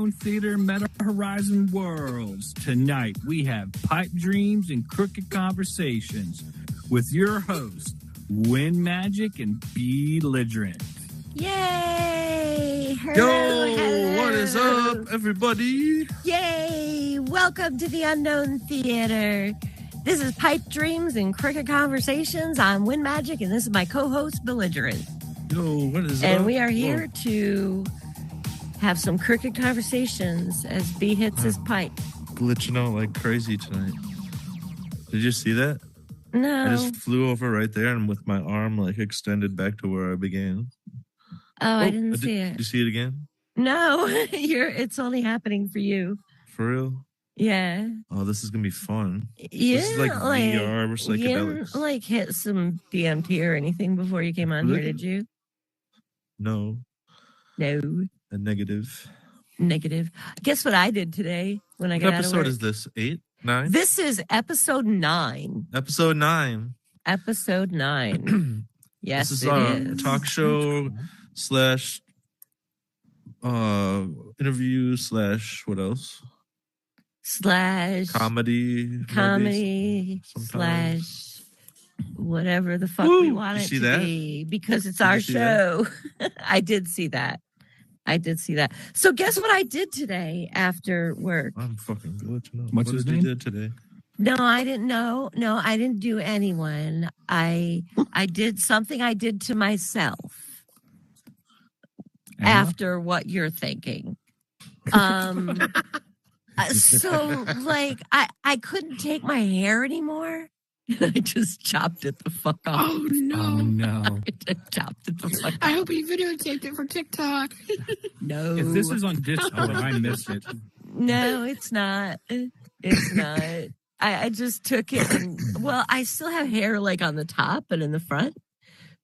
Unknown Theater Meta Horizon Worlds. Tonight we have Pipe Dreams and Crooked Conversations with your hosts, Windmajik and B-Ligerent. Yay! Yo, what is up, everybody? Yay! Welcome to the Unknown Theater. This is Pipe Dreams and Crooked Conversations. I'm Windmajik, and this is my co-host, B-Ligerent. Yo, what is up? And we are here to have some crooked conversations as B hits his pipe. Glitching out like crazy tonight. Did you see that? No. I just flew over right there and with my arm like extended back to where I began. I didn't see it. Did you see it again? No, it's only happening for you. For real? Yeah. Oh, this is gonna be fun. Yeah, this is like VR or psychedelics. You didn't like hit some DMT or anything before you came on here, did you? No. No. A negative. Guess what I did today when I got out of work? What episode is this? 8? 9? This is episode 9. Episode 9. Episode 9. Yes, this is it our is. talk show slash interview slash what else? Slash comedy slash whatever the fuck we want it to be, because it's our show. I did see that. So guess what I did today after work? I'm fucking glitching out. What's his name? You did today? No, I didn't know. No, I didn't do anyone. I did something I did to myself after what you're thinking. So like I couldn't take my hair anymore. I just chopped it the fuck off. Oh no. I just chopped it the fuck off. I hope he videotaped it for TikTok. No. If this is on Discord, I missed it. No, it's not. It's not. I just took it and, well, I still have hair like on the top and in the front,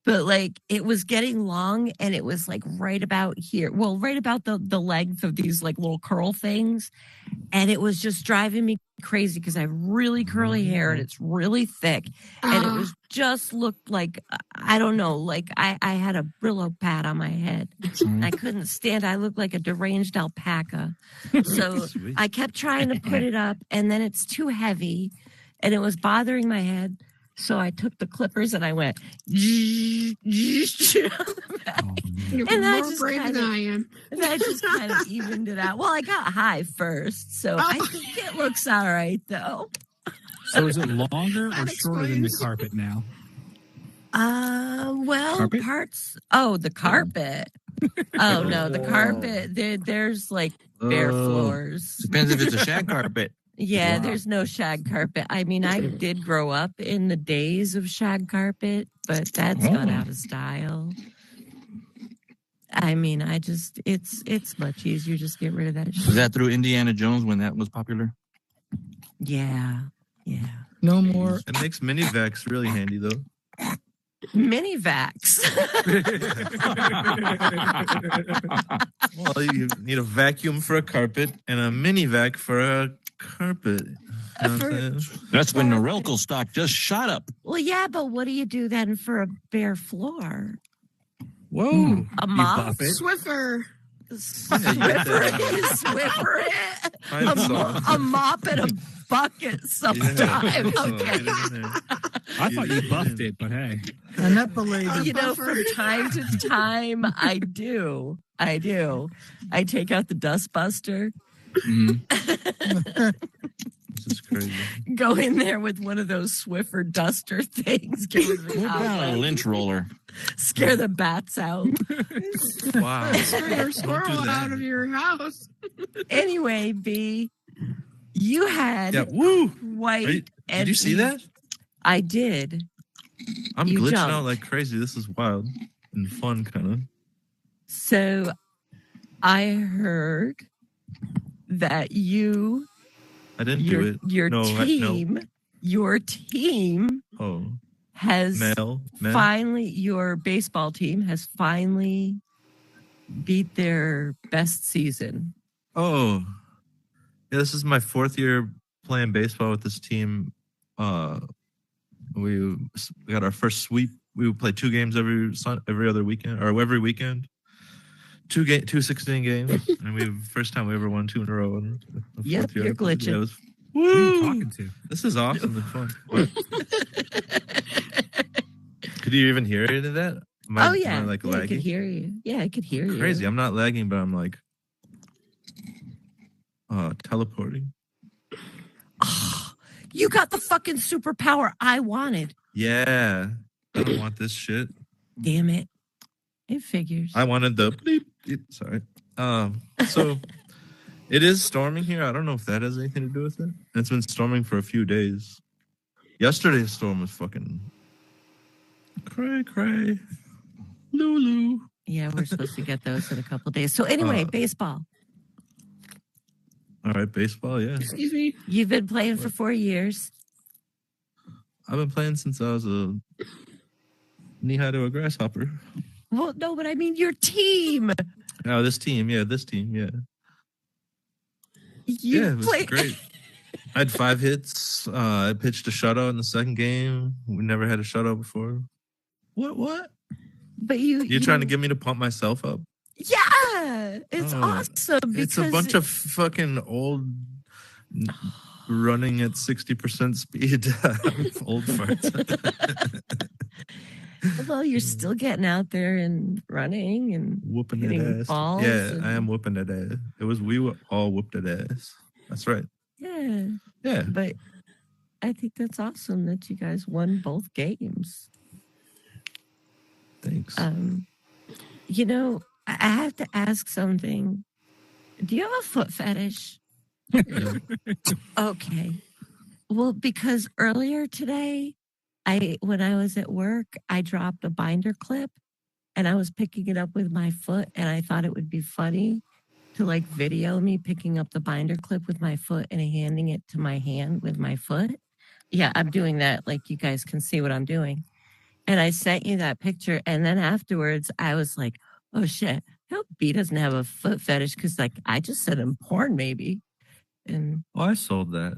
but like it was getting long and it was like right about here. Well, right about the length of these like little curl things. And it was just driving me crazy because I have really curly hair and it's really thick. And it was just looked like, I don't know, like I had a Brillo pad on my head. I couldn't stand it. I looked like a deranged alpaca. So I kept trying to put it up and then it's too heavy and it was bothering my head. So I took the clippers and I went, You're more brave than I am. And I just kind of evened it out. Well, I got high first, so I think it looks all right, though. So is it longer or shorter than the carpet now? Well, carpet? parts. Oh, the carpet. Oh no, the carpet. There's like bare floors. Depends if it's a shag carpet. Yeah, Wow. There's no shag carpet. I mean, I did grow up in the days of shag carpet, but that's gone out of style. I mean, it's much easier. Just get rid of that shit. Was that through Indiana Jones when that was popular? Yeah. No more. It makes mini-vacs really handy, though. Mini vacs. Well, you need a vacuum for a carpet and a mini-vac for a carpet. You know what I'm saying? That's when Norelco stock just shot up. Well, yeah, but what do you do then for a bare floor? Whoa. A mop? bop it. Swiffer. Swiffer it. A mop and a bucket sometime. Yeah. Okay. I thought you buffed it, but hey. An epilated. You know, from time to time, I do. I take out the dust buster. This is crazy. Go in there with one of those Swiffer duster things. What about a lynch roller? Scare the bats out. Wow. Scare your squirrel out of your house. Anyway, B, you had white. Did you see that? I did. I'm You glitching jumped. out like crazy. This is wild and fun, kind of. So I heard that I didn't do it. Your team Oh, has men? finally, your baseball team has finally beat their best season. Oh, yeah. This is my 4th year playing baseball with this team. We got our first sweep. We would play 2 games every other weekend or every weekend. Two 16 games, and first time we ever won 2 in a row. In the Yep, fourth year. you're glitching. Yeah, it was, Who are you woo! talking to? This is awesome and fun. What? Could you even hear any of that? Am I yeah, I could lagging? hear you. Yeah, I could hear you. Crazy. I'm not lagging, but I'm like teleporting. Oh, you got the fucking superpower I wanted. Yeah. I don't want this shit. Damn it. It figures. I wanted the bleep. Sorry. So it is storming here. I don't know if that has anything to do with it. It's been storming for a few days. Yesterday's storm was fucking cray. Lulu. Yeah, we're supposed to get those in a couple days. So anyway, baseball. All right, baseball, yeah. Excuse me. You've been playing for 4 years. I've been playing since I was a knee-high to a grasshopper. Well, no, but I mean your team. Oh, this team, yeah. You it was play- great. I had 5 hits. I pitched a shutout in the second game. We never had a shutout before. What? But You're trying to get me to pump myself up? Yeah, it's awesome. It's a bunch of fucking old running at 60% speed old farts. Well, you're still getting out there and running and Whooping hitting that ass. balls. Yeah, I am whooping that ass. We were all whooped that ass. That's right. Yeah. Yeah. But I think that's awesome that you guys won both games. Thanks. You know, I have to ask something. Do you have a foot fetish? Okay. Well, because earlier today, when I was at work, I dropped a binder clip and I was picking it up with my foot, and I thought it would be funny to like video me picking up the binder clip with my foot and handing it to my hand with my foot. Yeah, I'm doing that. Like, you guys can see what I'm doing. And I sent you that picture. And then afterwards, I was like, oh shit, I hope B doesn't have a foot fetish, because like I just said in porn maybe. And I sold that.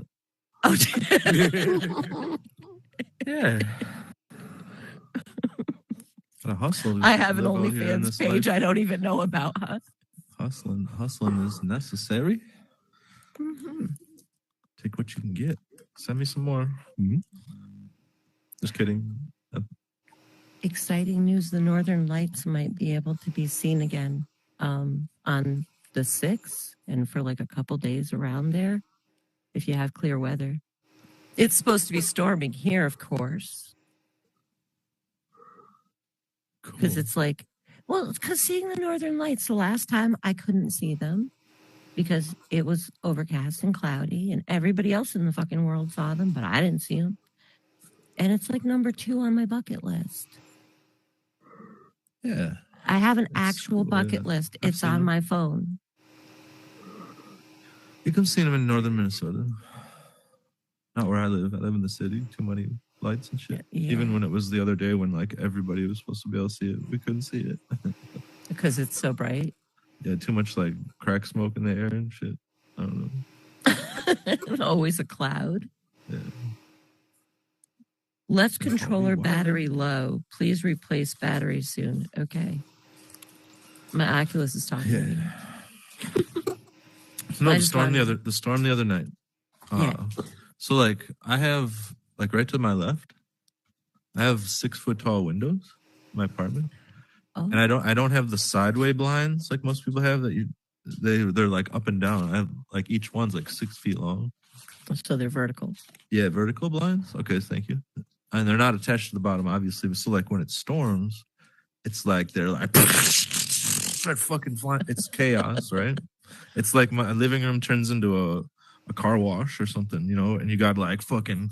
oh, Yeah. Gotta hustle. I have an Live out here in OnlyFans this page life. I don't even know about, huh? Hustling is necessary. Mm-hmm. Take what you can get. Send me some more. Just kidding. Exciting news. The Northern Lights might be able to be seen again on the 6th and for like a couple days around there if you have clear weather. It's supposed to be storming here, of course. Because Cool. it's like, well, because seeing the Northern Lights, the last time I couldn't see them because it was overcast and cloudy, and everybody else in the fucking world saw them, but I didn't see them. And it's like number 2 on my bucket list. Yeah. I have an That's actual cool, bucket yeah. list. I've It's seen on them. my phone. You can see them in northern Minnesota. Not where I live. I live in the city. Too many lights and shit. Yeah. Even when it was the other day when like everybody was supposed to be able to see it, we couldn't see it. Because it's so bright. Yeah, too much like crack smoke in the air and shit. I don't know. Always a cloud. Yeah. Left That's controller wild. battery low. Please replace battery soon. Okay. My Oculus is talking to me. No, I the just storm wanted- the storm the other night. Yeah. So like I have like right to my left, I have 6 foot tall windows in my apartment. Oh. And I don't have the sideway blinds like most people have that they're like up and down. I have like each one's like 6 feet long. So they're vertical. Yeah, vertical blinds. Okay, thank you. And they're not attached to the bottom, obviously. So like when it storms, it's like they're like start fucking flying. It's chaos, right? It's like my living room turns into a car wash or something, you know. And you got to like fucking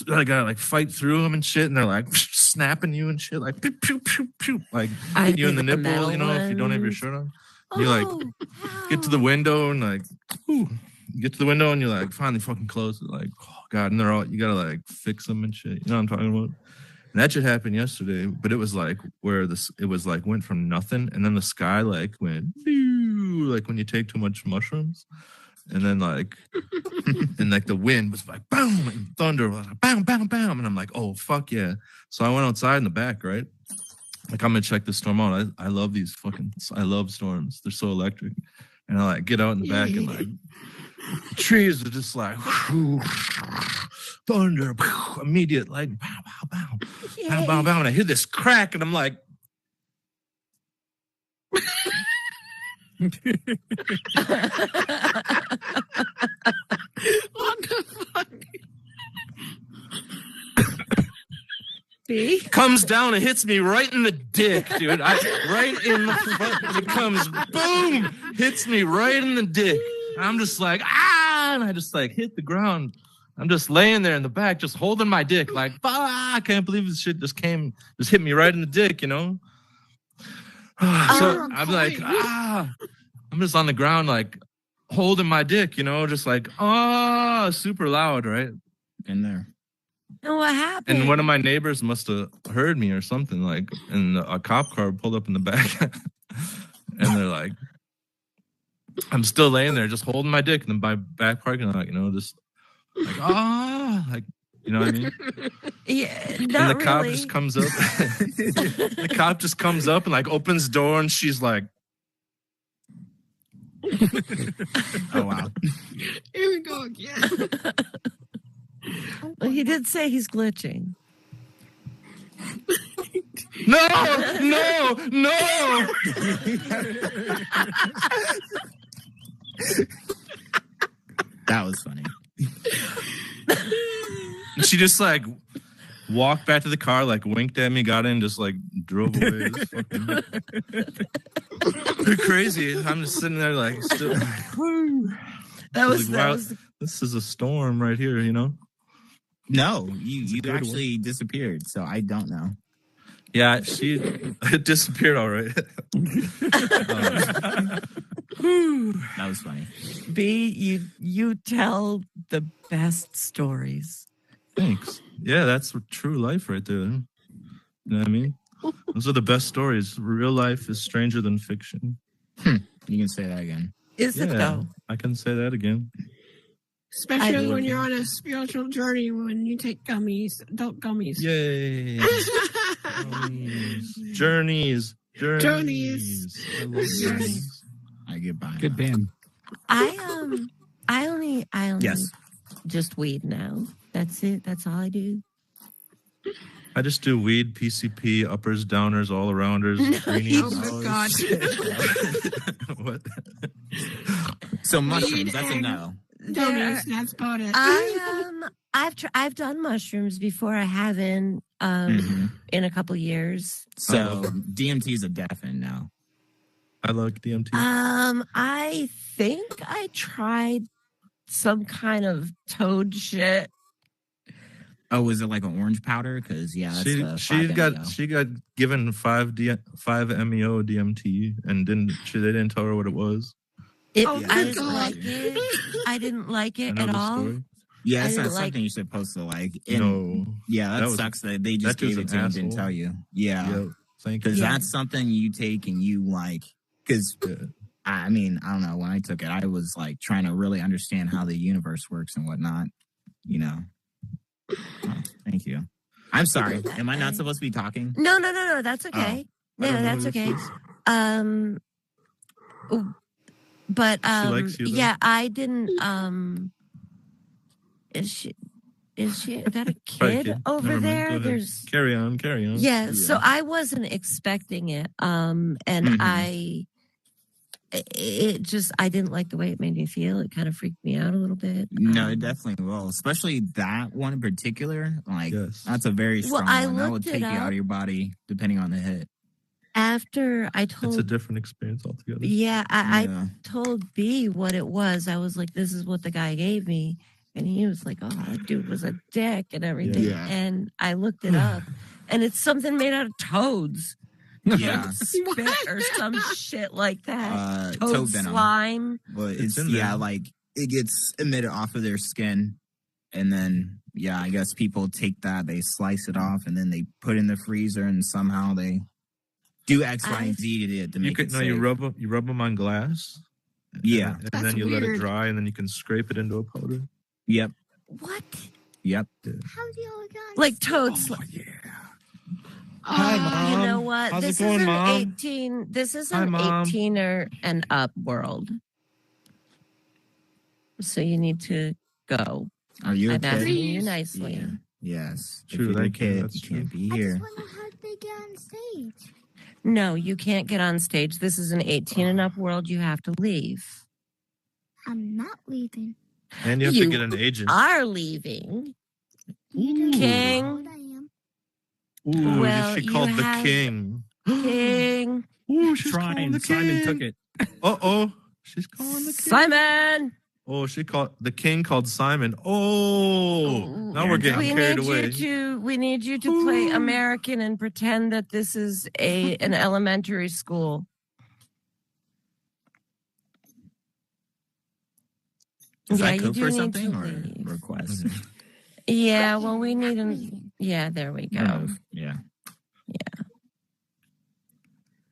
I gotta like fight through them and shit. And they're like snapping you and shit, like pew pew pew pew, like I hitting you in the hate the nipple, metal you know, if you don't have your ones. shirt on. You like get to the window and like, ooh, you get to the window and you're like, finally fucking close it. Like, oh God, and they're all, you gotta like fix them and shit. You know what I'm talking about? And that shit happened yesterday, but it was like where it was like went from nothing and then the sky like went, like when you take too much mushrooms. And then like, and like the wind was like, boom, and thunder was like, bam, bam, bam. And I'm like, oh, fuck yeah. So I went outside in the back, right? like I'm gonna check the storm out. I love I love storms. They're so electric. And I like get out in the back and like trees are just like thunder, immediate like bow, bow, bow, bow, bow, bow. And I hear this crack and I'm like, What the fuck? B? comes down and hits me right in the dick, dude. Right in the front. It comes, boom, hits me right in the dick. I'm just like, and I just like hit the ground. I'm just laying there in the back, just holding my dick, like, I can't believe this shit just hit me right in the dick, you know? So I'm like, I'm just on the ground, like holding my dick, you know, just like, super loud, right? In there. And what happened? And one of my neighbors must have heard me or something, like, and a cop car pulled up in the back. And they're like, I'm still laying there, just holding my dick in the back parking lot, you know, just like, like, you know what I mean? Yeah, and the cop really. just comes up. The cop just comes up and like opens the door, and she's like, Oh, wow. Here we go again. Well, he did say he's glitching. no. That was funny. And she just like walked back to the car, like winked at me, got in, just like drove away. They're crazy. I'm just sitting there like still. That was, like, that wow, was this is a storm right here, you know? No, you good actually disappeared, so I don't know. Yeah, she disappeared all right. That was funny. B. You tell the best stories. Thanks. Yeah, that's true life right there. You know what I mean? Those are the best stories. Real life is stranger than fiction. You can say that again. Is it though? I can say that again. Especially when you're on a spiritual journey, when you take adult gummies. Yay. Journeys. I love journeys. I get by. Good band. I only Yes. just weed now. That's it. That's all I do. I just do weed, PCP, uppers, downers, all arounders, greenies. Oh, my God. What? So mushrooms, that's a no. Gummies, that's about it. I've done mushrooms before. I haven't in a couple years. So DMT is a definite no. I like DMT. I think I tried some kind of toad shit. Oh, was it like an orange powder? Because that's she the 5 MEO. she got given 5 MEO DMT and they didn't tell her what it was. I my didn't God. like it. I didn't like it at Another all. story. Yeah, it's I not didn't something like- you're supposed to like. And No. yeah, that That was- sucks that they just that dude's gave it an to you and didn't asshole. tell you. Yeah, Yeah. Thank you. because Yeah. that's something you take and you like. Because Yeah. I mean, I don't know. When I took it, I was like trying to really understand how the universe works and whatnot. You know. Oh, thank you. I'm sorry. Am I not supposed to be talking? No. That's okay. I No, don't know that's who this okay. is. But She likes you, though. yeah, I didn't. Is she? That a Probably kid kid. over Never mind. Go there? ahead. There's Carry on. yeah. So I wasn't expecting it. And Mhm. I didn't like the way it made me feel. It kind of freaked me out a little bit. No, it definitely will. Especially that one in particular. Like, Yes. that's a very Well, strong I one. That would looked it take you out up. of your body depending on the hit. After I It's a told, different experience altogether. yeah, I Yeah. told B what it was. I was like, "This is what the guy gave me," and he was like, "Oh, that dude was a dick and everything." Yeah. And I looked it up, and it's something made out of toads. Yeah. Spit or some shit like that. Toad Toad venom. slime. But It's it's in there. like it gets emitted off of their skin, and then I guess people take that, they slice it off, and then they put it in the freezer, and somehow they do X, Y, and Z to it to You make could it no, safe. you rub them on glass. Yeah. and That's then you let it weird. dry, and then you can scrape it into a powder. Yep. What? Yep. Like toad slime. Hi, Mom. You know what? How's it This going, is an Mom? 18. This is Hi, an Mom. 18 and up world. So you need to go. Are you a I'm asking kid? you nicely. Yeah. Yes. True, If you're a thank you. kid, That's you can't be I here. just want to know how they get on stage. No, you can't get on stage. This is an 18 and up world. You have to leave. I'm not leaving. And you have You to get an agent. are leaving. You don't King. know what I am. Ooh, Well, she you called the have- king. King. Ooh, she's calling Trying. the king. Simon took it. Uh-oh. She's calling the king. Simon. Oh, she called the king called Simon. Oh, now we're getting we carried need away. we need you to play Ooh. American and pretend that this is an elementary school. Is Yeah, that you code do for need something to or leave. request? Yeah, well, we need him. Yeah, there we go. Move. Yeah.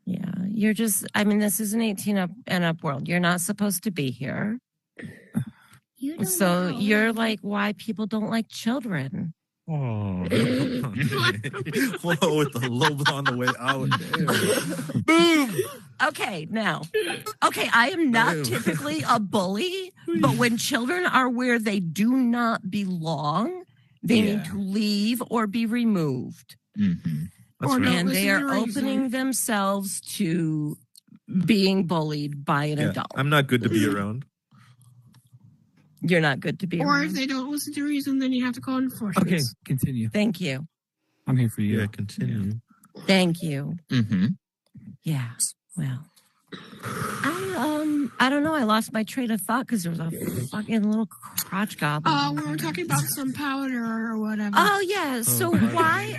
Yeah, you're just. I mean, this is an 18 up and up world. You're not supposed to be here. You don't know So how old I you're am. like why people don't like children. Oh, whoa, with the low blow on the way out. Damn. Boom. Okay, now. Okay, I am not Ew. typically a bully, but when children are where they do not belong, they Yeah. need to leave or be removed. Mm-hmm. That's Or right. don't And they listen are to reason. opening themselves to being bullied by an Yeah, adult. I'm not good to be around. You're not good to be Or around. if they don't listen to reason, then you have to call enforcement. Okay, continue. Thank you. I'm here for you. Yeah, continue. Thank you. Mm-hmm. Yeah. Well, I don't know. I lost my train of thought because there was a fucking little crotch goblin. We were talking about some powder or whatever. Oh yeah. So Oh, why?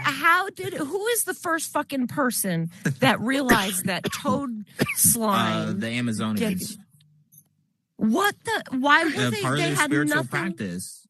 Who is the first fucking person that realized that toad slime? The Amazonians. What the? Why were Part of they their had spiritual nothing. practice.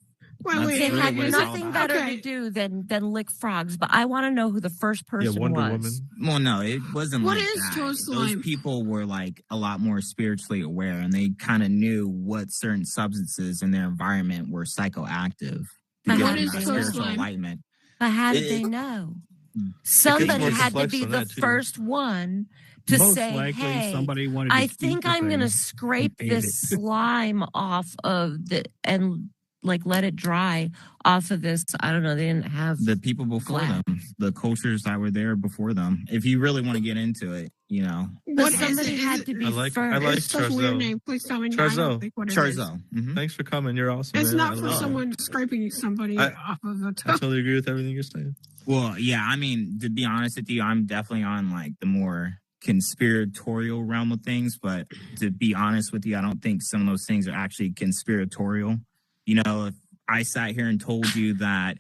Wait, That's wait, They really had what it's all nothing about. better Okay. to do than lick frogs. But I want to know who the first Yeah, person Wonder was. Woman. Well, no, it wasn't What like is that. toad slime? Those people were like a lot more spiritually aware, and they kind of knew what certain substances in their environment were psychoactive. But To how give did them they that know? spiritual Slime? enlightenment. But how did It- they know? more Somebody had to complex be than the that, too. first one to Most say, likely, "Hey, somebody wanted to I eat think the I'm going to thing. scrape and ate this it." slime off of the and like let it dry off of this." I don't know. They didn't have. The people before Glass. them, the cultures that were there before them. If you really want to get into it, you know, But What is somebody it? had Is to it- be I like first. It's such a weird Charzel. name. Please tell me. I Charzel. don't think what it is. Charzo. Mhm. Thanks for coming. You're awesome. It's man. not I for love it. someone scraping somebody I- off of a I top. totally agree with everything you're saying. Well, yeah, I mean, to be honest with you, I'm definitely on like the more conspiratorial realm of things. But to be honest with you, I don't think some of those things are actually conspiratorial. You know, if I sat here and told you that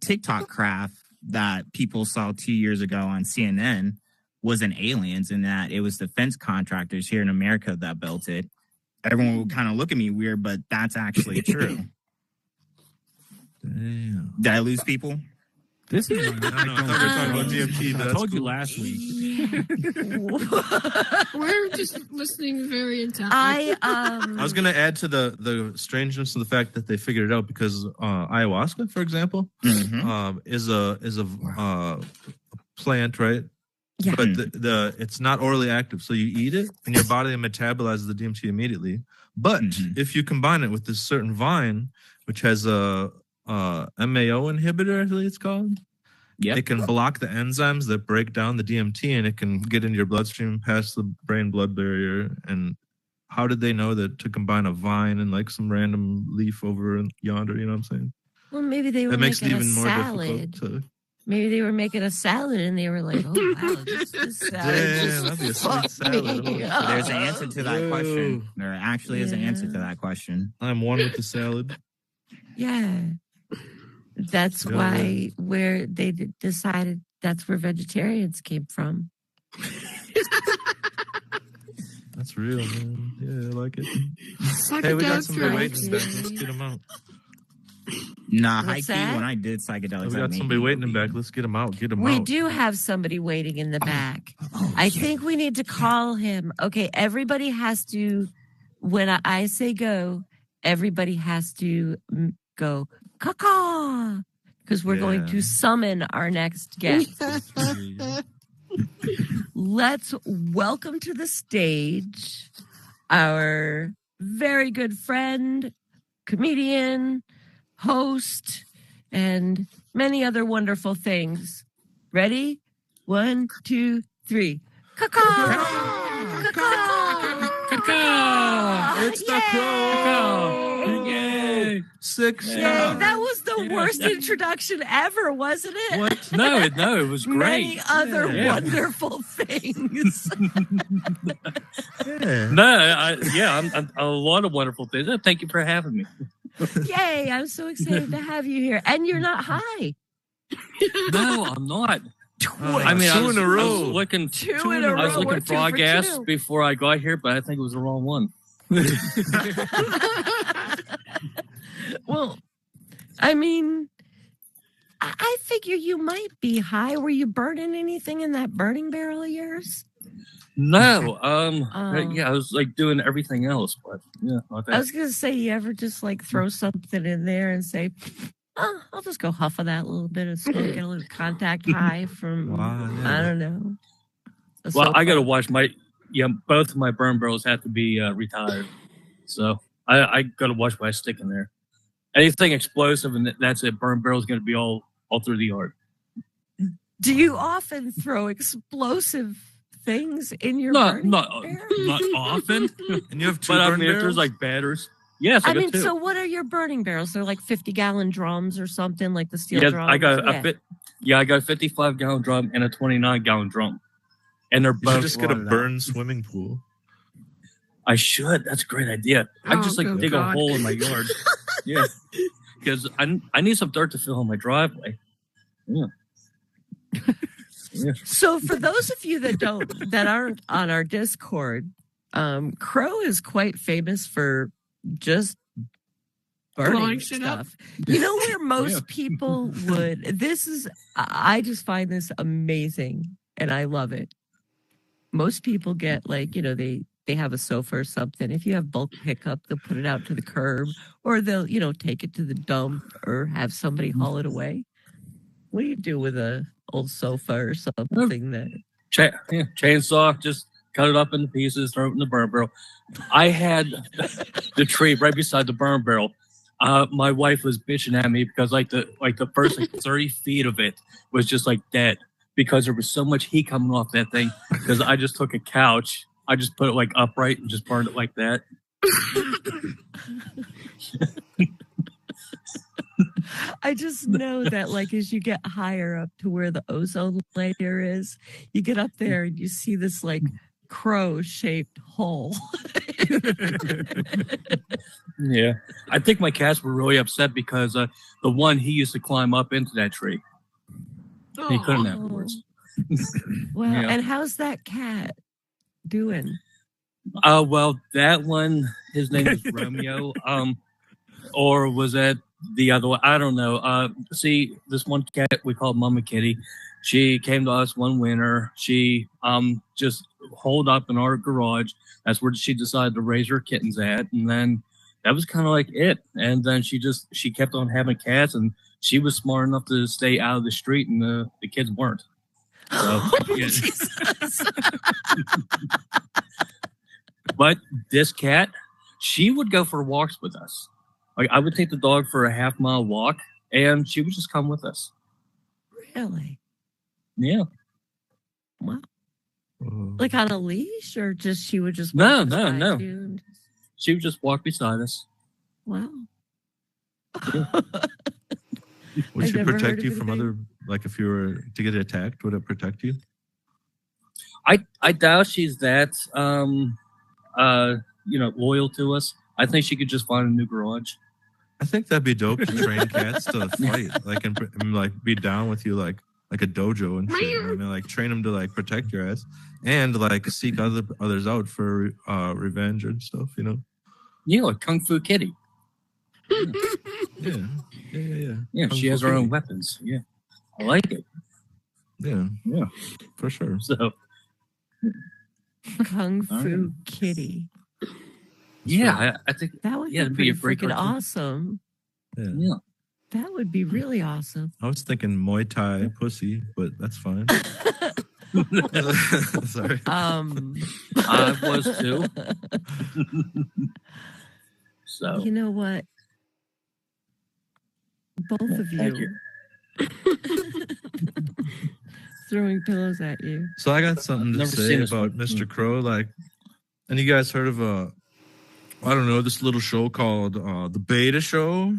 TikTok craft that people saw 2 years ago on CNN wasn't aliens and that it was defense contractors here in America that built it, everyone would kind of look at me weird, but that's actually true. Damn. Did I lose people? This is I thought we were talking about DMT. But I that's told you cool. last week. We're just listening very intently. I was going to add to the strangeness of the fact that they figured it out because ayahuasca, for example, Mhm. is a plant, right? Yeah. But the it's not orally active, so you eat it and your body metabolizes the DMT immediately. But Mhm. if you combine it with this certain vine, which has a MAO inhibitor, I believe it's called. Yep. It can block the enzymes that break down the DMT, and it can get into your bloodstream past the brain-blood barrier. And how did they know that to combine a vine and like some random leaf over yonder? You know what I'm saying? Well, maybe they were That makes it making a even more salad. difficult to. Maybe they were making a salad and they were like, "Oh wow, this salad Damn, just that'd be a sweet fucked salad. me So up." there's an answer to that Whoa. question. There actually is an answer to Yeah. that question. I'm one with the salad. Yeah, that's Yeah. why where they decided that's where vegetarians came from. That's real, man. Yeah, I like it. Psychedelic Hey, we got somebody drugs. waiting back. Let's get them out. Nah, high What's key, that? when I did psychedelics, We I got made somebody me waiting in believe. back. Let's get them out. Get them We out. do have somebody waiting in the back. Oh, I think we need to call him. Okay, everybody has to, when I say go, everybody has to go, caw. because we're going to summon our next guest. Let's welcome to the stage our very good friend, comedian, host, and many other wonderful things. Ready? 1, 2, 3. Caw-caw! Caw-caw! It's the crow. Yay! 6. Yay, that was the worst introduction ever, wasn't it? What? No, it was great. Many other Yeah. wonderful things. Yeah. No, I'm a lot of wonderful things. Thank you for having me. Yay, I'm so excited to have you here. And you're not high. No, I'm not. I mean, Two in a I row. was looking, Two in a I was row. We're looking 2 frog for gas 2. before I got here, but I think it was the wrong one. Well, I mean, I figure you might be high. Were you burning anything in that burning barrel of yours? No, Oh. yeah, I was like doing everything else, but yeah, not I that. was going to say, you ever just like throw something in there and say, oh, I'll just go huff of that a little bit of smoke, get a little contact high from, Wow, yeah. I don't know. Well, I got to watch both of my burn barrels have to be retired. So I got to watch what I stick in there. Anything explosive, and that's it. Burn barrel is going to be all through the yard. Do you often throw explosive things in your Not burning not barrel? not often, And you have 2 but I burn mean, if there's barrels? like batters, yes, I, I got mean, 2. so what are your burning barrels? They're like 50-gallon drums or something, like the steel Yeah, drums. I got Yeah. I got a 55-gallon drum and a 29-gallon drum, and they're You should both just get a rotted out. burn swimming pool. I should. That's a great idea. I just like Oh, dig God. a hole in my yard. Yeah, because I need some dirt to fill in my driveway. Yeah. So for those of you that aren't on our Discord, Crow is quite famous for just burning Blowing shit up. stuff. You know where most people would. I just find this amazing, and I love it. Most people get they have a sofa or something. If you have bulk pickup, they'll put it out to the curb, or they'll take it to the dump, or have somebody haul it away. What do you do with a old sofa or something that? Chainsaw, just cut it up into pieces, throw it in the burn barrel. I had the tree right beside the burn barrel. My wife was bitching at me because the first 30 feet of it was just like dead because there was so much heat coming off that thing. Because I just took a couch, I just put it like upright and just burned it like that. I just know that as you get higher up to where the ozone layer is, you get up there and you see this crow-shaped hole. Yeah, I think my cats were really upset because the one he used to climb up into that tree. He couldn't afterwards. Well, Yeah. and how's that cat doing? Well, that one, his name is Romeo. Or was that the other one? I don't know. See, this one cat we call Mama Kitty. She came to us one winter. She just holed up in our garage. That's where she decided to raise her kittens at, and then that was kind of like it. And then she kept on having cats, and she was smart enough to stay out of the street, and the kids weren't. So, yeah. But this cat, she would go for walks with us. Like I would take the dog for a half-mile walk, and she would just come with us. Really? Yeah. Wow. Oh. Like on a leash, or just she would just No, walk no, beside no. you and- She would just walk beside us. Wow. Would I've she never heard protect of you from anything. other, if you were to get attacked, would it protect you? I doubt she's that loyal to us. I think she could just find a new garage. I think that'd be dope to train cats to fight, and be down with you like a dojo and shit. You know what I mean, train them to protect your ass and seek others out for revenge and stuff. You know? Yeah, like Kung Fu Kitty. Yeah. Yeah, Kung she Fu has her own Kitty. weapons. Yeah, I like it. Yeah, for sure. So Kung Fu Alright. Kitty. yeah, I think That would Yeah, be it'd be pretty a great freaking cartoon. awesome. Yeah. yeah. That would be really awesome. I was thinking Muay Thai pussy, but that's fine. Sorry. I was too. So You know what? Both of thank you. Throwing pillows at you. So I got something to Never say seen this about one. Mr. Crow. Like, and you guys heard of I don't know, this little show called The Beta Show?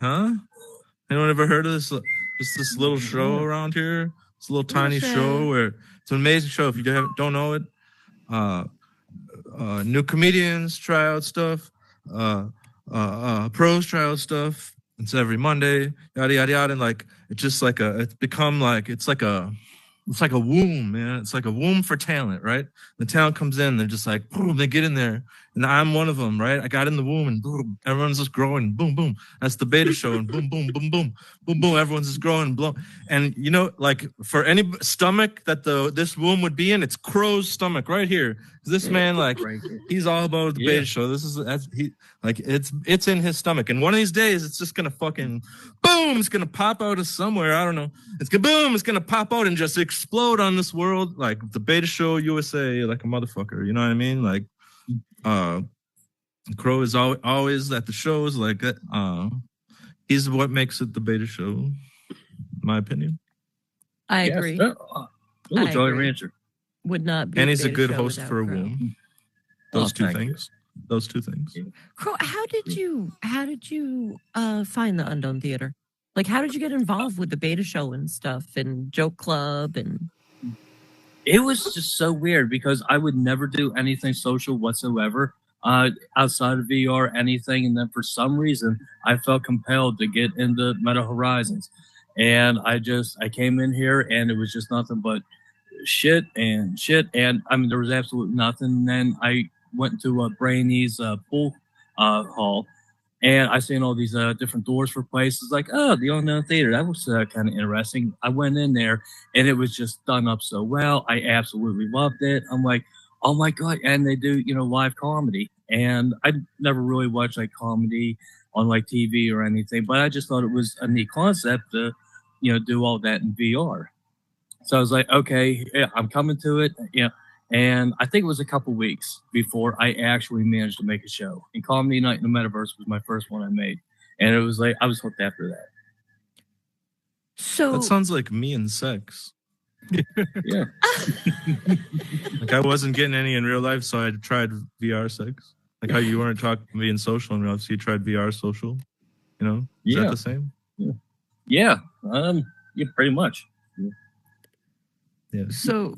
Huh? Anyone ever heard of this? Just this little show around here? It's a little tiny show where it's an amazing show. If you don't know it, new comedians try out stuff. Pros try out stuff. It's every Monday, yada yada yada, and like it's just like it's become like it's like a womb, man. It's like a womb for talent, right? The talent comes in, they're just like boom, they get in there, and I'm one of them, right? I got in the womb, and boom, everyone's just growing, boom, boom. That's the Beta Show, and boom, boom, boom, boom, boom, boom. Everyone's just growing, blow. And you know, like for any stomach that this womb would be in, it's Crow's stomach right here. This man, like, he's all about the Beta Show. It's in his stomach, and one of these days, it's just gonna fucking boom. It's gonna pop out of somewhere. I don't know. It's gonna boom. It's gonna pop out and just explode on this world, like the Beta Show USA, like a motherfucker. You know what I mean? Like, Crow is always at the shows like that. He's what makes it the Beta Show, in my opinion. I agree. Ooh, Jolly Rancher. Would not be. And he's a Beta good Show host without for a Crow. womb. Those two thank you. things. Those two things. Crow, how did you find the Unknown Theater? Like, how did you get involved with the Beta Show and stuff and Joke Club and? It was just so weird because I would never do anything social whatsoever outside of VR, anything. And then for some reason, I felt compelled to get into Meta Horizons. And I came in here and it was just nothing but shit. And I mean, there was absolutely nothing. And then I went to Brainy's pool hall. And I seen all these different doors for places like, oh, the Unknown Theater. That was kind of interesting. I went in there and it was just done up so well. I absolutely loved it. I'm like, oh my God. And they do, live comedy. And I never really watched like comedy on like TV or anything, but I just thought it was a neat concept to, do all that in VR. So I was like, okay, yeah, I'm coming to it. Yeah. And I think it was a couple weeks before I actually managed to make a show. And Comedy Night in the Metaverse was my first one I made. And it was like, I was hooked after that. So that sounds like me and sex. Yeah. Like I wasn't getting any in real life, so I tried VR sex. Like how you weren't being social in real life, so you tried VR social. Is that the same? Yeah. Yeah, pretty much. Yeah. So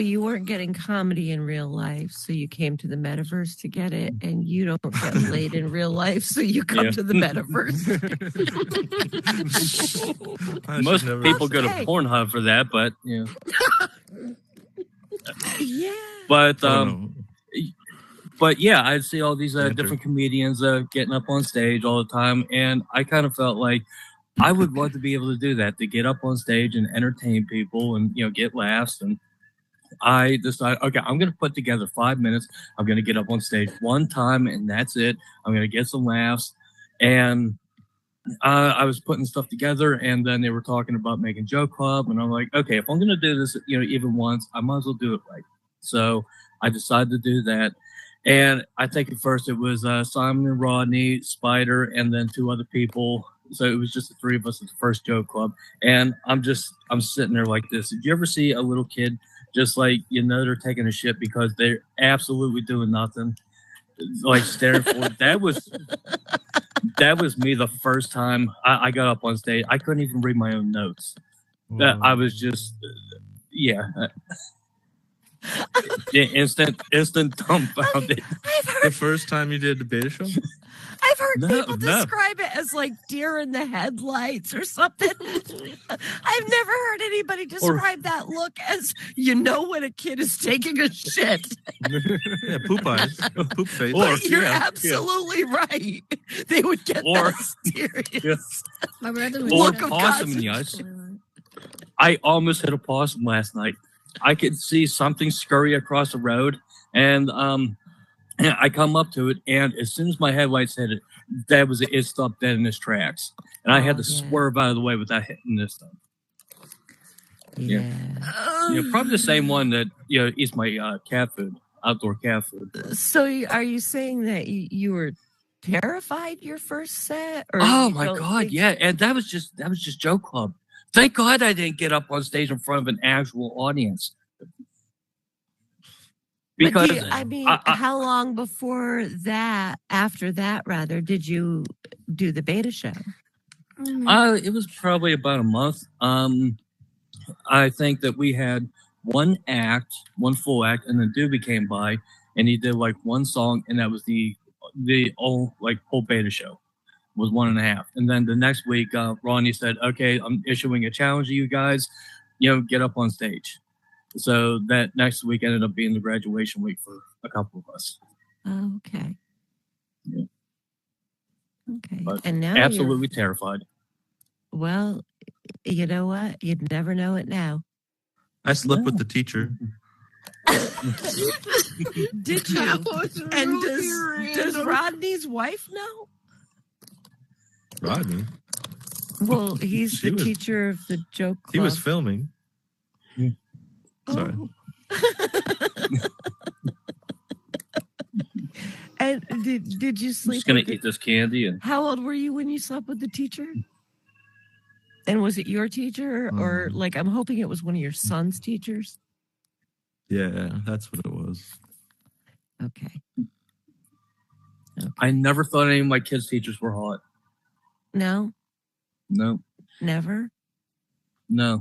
you weren't getting comedy in real life, so you came to the metaverse to get it, and you don't get laid in real life, so you come to the metaverse. Most people go to Pornhub for that, but yeah. But yeah, I'd see all these different comedians getting up on stage all the time, and I kind of felt like I would love to be able to do that, to get up on stage and entertain people and get laughs. And I decided, okay, I'm going to put together 5 minutes. I'm going to get up on stage one time, and that's it. I'm going to get some laughs. And I was putting stuff together, and then they were talking about making Joke Club, and I'm like, okay, if I'm going to do this, even once, I might as well do it right. So I decided to do that. And I think at first it was Simon and Rodney, Spider, and then 2 other people. So it was just the 3 of us at the first Joke Club. And I'm sitting there like this. Did you ever see a little kid just like, they're taking a shit because they're absolutely doing nothing, like staring forward? That was me the first time I got up on stage. I couldn't even read my own notes. I was just, instant dumbfounded. The first time you did the Beta Show? I've heard people describe it as like deer in the headlights or something. I've never heard anybody describe that look as when a kid is taking a shit. Yeah, poop eyes, poop face. You're absolutely right. They would get that serious. My brother Or possum in the eyes. I almost hit a possum last night. I could see something scurry across the road, and And I come up to it, and as soon as my headlights hit it, it stopped dead in its tracks, and I had to Yeah. swerve out of the way without hitting this thing. Yeah. Probably the same one that eats my cat food, outdoor cat food. So are you saying that you were terrified your first set? Or Oh you my don't god, think- yeah, and that was just Joe Club. Thank God I didn't get up on stage in front of an actual audience. But Because how long after that, rather, did you do the beta show? it was probably about a month. I think that we had one full act, and then Doobie came by, and he did like one song, and that was the whole beta show was 1.5. And then the next week, Ronnie said, "Okay, I'm issuing a challenge to you guys. Get up on stage." So that next week ended up being the graduation week for a couple of us. Oh, okay. Yeah. Okay. But and now absolutely terrified. Well, you know what? You'd never know it now. I slept with the teacher. Did you? And does Rodney's wife know? Rodney? Well, he's the teacher of the joke club. He was filming. Sorry. Oh. And did you I'm sleep? just gonna eat this candy. And how old were you when you slept with the teacher? And was it your teacher, or like I'm hoping it was one of your son's teachers? Yeah, that's what it was. Okay. I never thought any of my kids' teachers were hot. No. No. Never. No.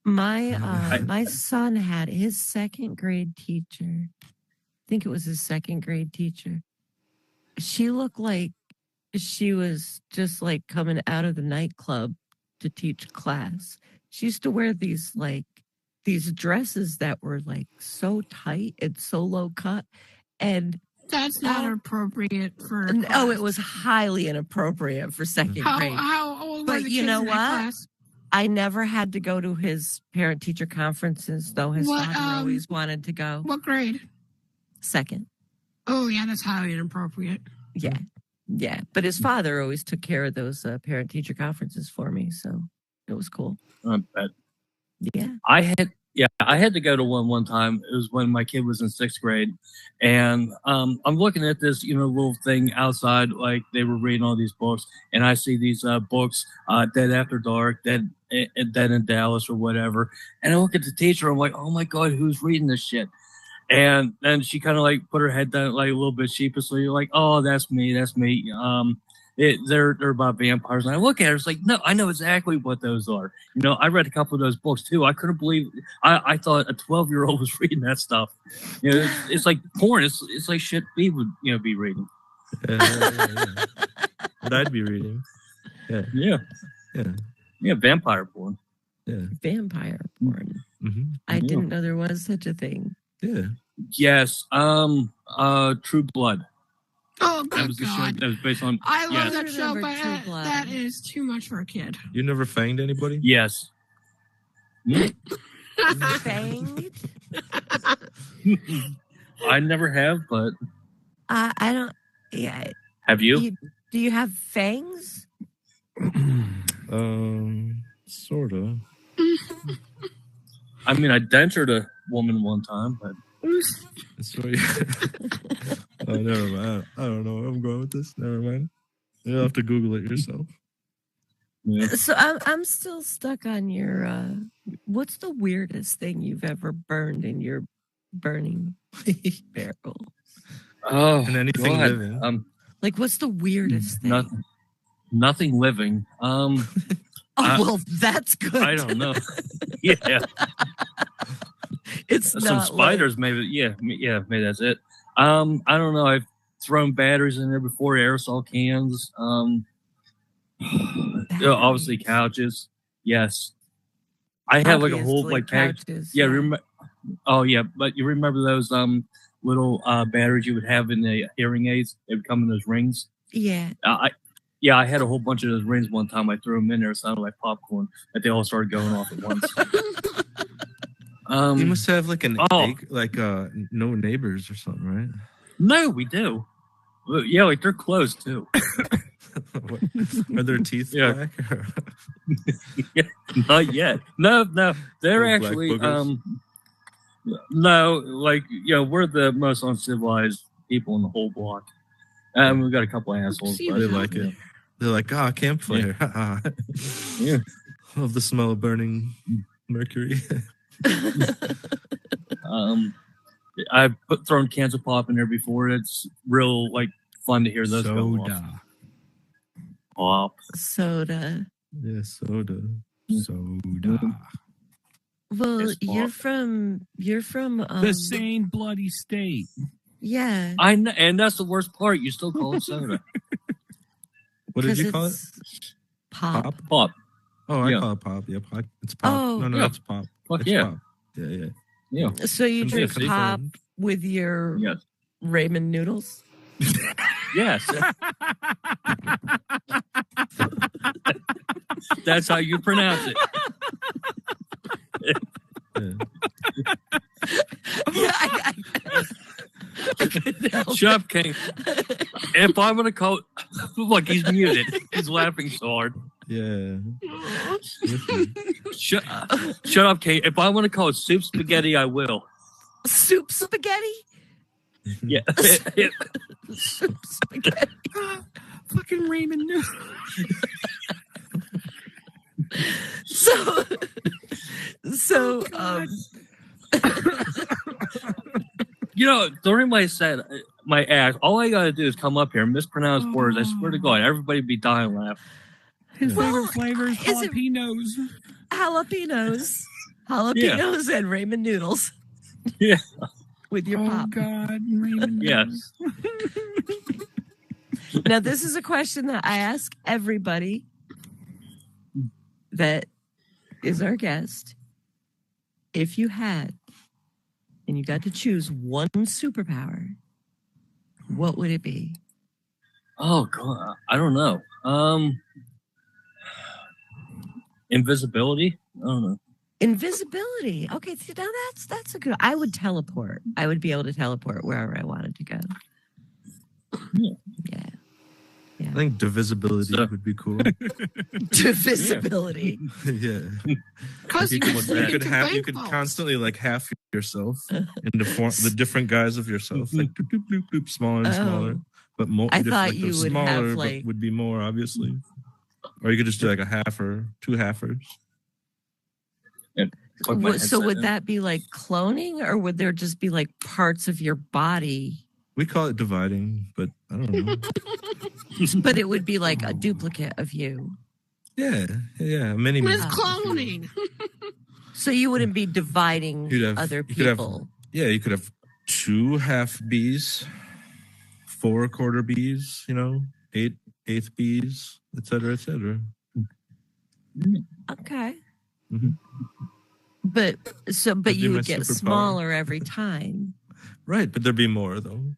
My son had his second grade teacher. I think it was his second grade teacher. She looked like she was just like coming out of the nightclub to teach class. She used to wear these dresses that were like so tight and so low cut, and that's not appropriate for. Oh, it was highly inappropriate for second grade. How old were But the you kids know in that what? class? I never had to go to his parent-teacher conferences, though his father always wanted to go. What grade? Second. Oh, yeah, that's highly inappropriate. Yeah. Yeah. But his father always took care of those parent-teacher conferences for me, so it was cool. Yeah. I had to go to one time. It was when my kid was in 6th grade, and I'm looking at this little thing outside, like they were reading all these books, and I see these books, Dead After Dark, Dead in Dallas, or whatever, and I look at the teacher. I'm like, oh my god, who's reading this shit? And then she kind of like put her head down, like a little bit sheepishly, like, oh, that's me. They're about vampires. And I look at her, it's like, no, I know exactly what those are. I read a couple of those books too. I couldn't believe I thought a 12-year-old was reading that stuff. It's like porn. It's like shit we would be reading. Yeah. What I'd be reading. Yeah. Vampire porn. Yeah. Vampire porn. Mm-hmm. I didn't know there was such a thing. Yeah. Yes. True Blood. Oh, that was the show that was based on. I love yes. that show, but that is too much for a kid. You never fanged anybody? Yes. Fanged? I never have, but I don't. Yeah. Have you? Do you have fangs? Sorta. I mean, I dentured a woman one time, but. Sorry. Oh, never mind. I don't know where I'm going with this. Never mind. You'll have to Google it yourself. Yeah. So I'm still stuck on your. What's the weirdest thing you've ever burned in your burning barrel? Oh, and anything God. living. Like, what's the weirdest thing? Nothing living. Well, that's good. I don't know. Yeah. It's some spiders, maybe. Yeah, maybe that's it. I don't know. I've thrown batteries in there before, aerosol cans. Obviously couches. Yes, I have like a whole like couches. Yeah, but you remember those little batteries you would have in the hearing aids? They would come in those rings. Yeah. I had a whole bunch of those rings one time. I threw them in there. It sounded like popcorn. That they all started going off at once. You must have like an Oh. egg, like no neighbors or something, right? No, we do. Well, yeah, like they're close too. What? Are their teeth Yeah. black? Not yet. No, they're Little black actually boogers? no, like we're the most uncivilized people in the whole block. We've got a couple assholes, See, but They like it. They're like, campfire. Yeah. Love the smell of burning mercury. I've thrown cans of pop in there before. It's real like fun to hear those go off. Soda. Pop. Soda. Yeah, soda. Soda. Well, It's you're pop. from The same bloody state. yeah. I know, and that's the worst part. You still call it soda. What did 'cause you call it? it's Pop. Pop. Oh, I Yeah. call it pop. Yeah, pop. It's pop. Oh. No, Yeah. it's pop. Fuck It's yeah. pop. Yeah. Yeah. So you It's drink like pop fun. with your Yes. ramen noodles? Yes. That's how you pronounce it. Yeah. Yeah, I couldn't help Chef King. If I'm gonna call, look, he's muted. He's laughing so hard. Yeah. Shut up, King. If I want to call it soup spaghetti, I will. Soup spaghetti? Yeah. Soup spaghetti. Fucking Raymond knew. So During my set, my act, all I gotta do is come up here and mispronounce words. I swear to God, everybody be dying laughing. His Well, favorite flavor is is it- jalapenos. jalapenos and ramen noodles. Yeah. With your Oh pop. God, Raymond. Yes. Now, this is a question that I ask everybody that is our guest. If you had, and you got to choose one superpower, what would it be? Oh God, I don't know. Invisibility. I don't know. Invisibility. Okay, see, now that's a good. I would teleport. I would be able to teleport wherever I wanted to go. Yeah. Yeah. I think divisibility So- would be cool. Divisibility. Yeah. Because You you could, can you fit could into have you bank could vaults. constantly like half yourself into the different guys of yourself, like doop, doop, doop, doop, smaller and smaller, Oh. but more. I different, thought like, the you would smaller, have, but like- would be more obviously, or you could just do like a halfer, two halfers. Plug my So headset would in. that be like cloning, or would there just be like parts of your body? We call it dividing, but I don't know. But it would be like a duplicate of you. yeah, many. With many- cloning. So you wouldn't be dividing You'd have- other you could have- people. Yeah, you could have 2 half Bs, 4 quarter Bs, 8 Bs, etc., etc. Okay. Mhm. But That'd be you my would get superpower. smaller every time. Right, but there'd be more though.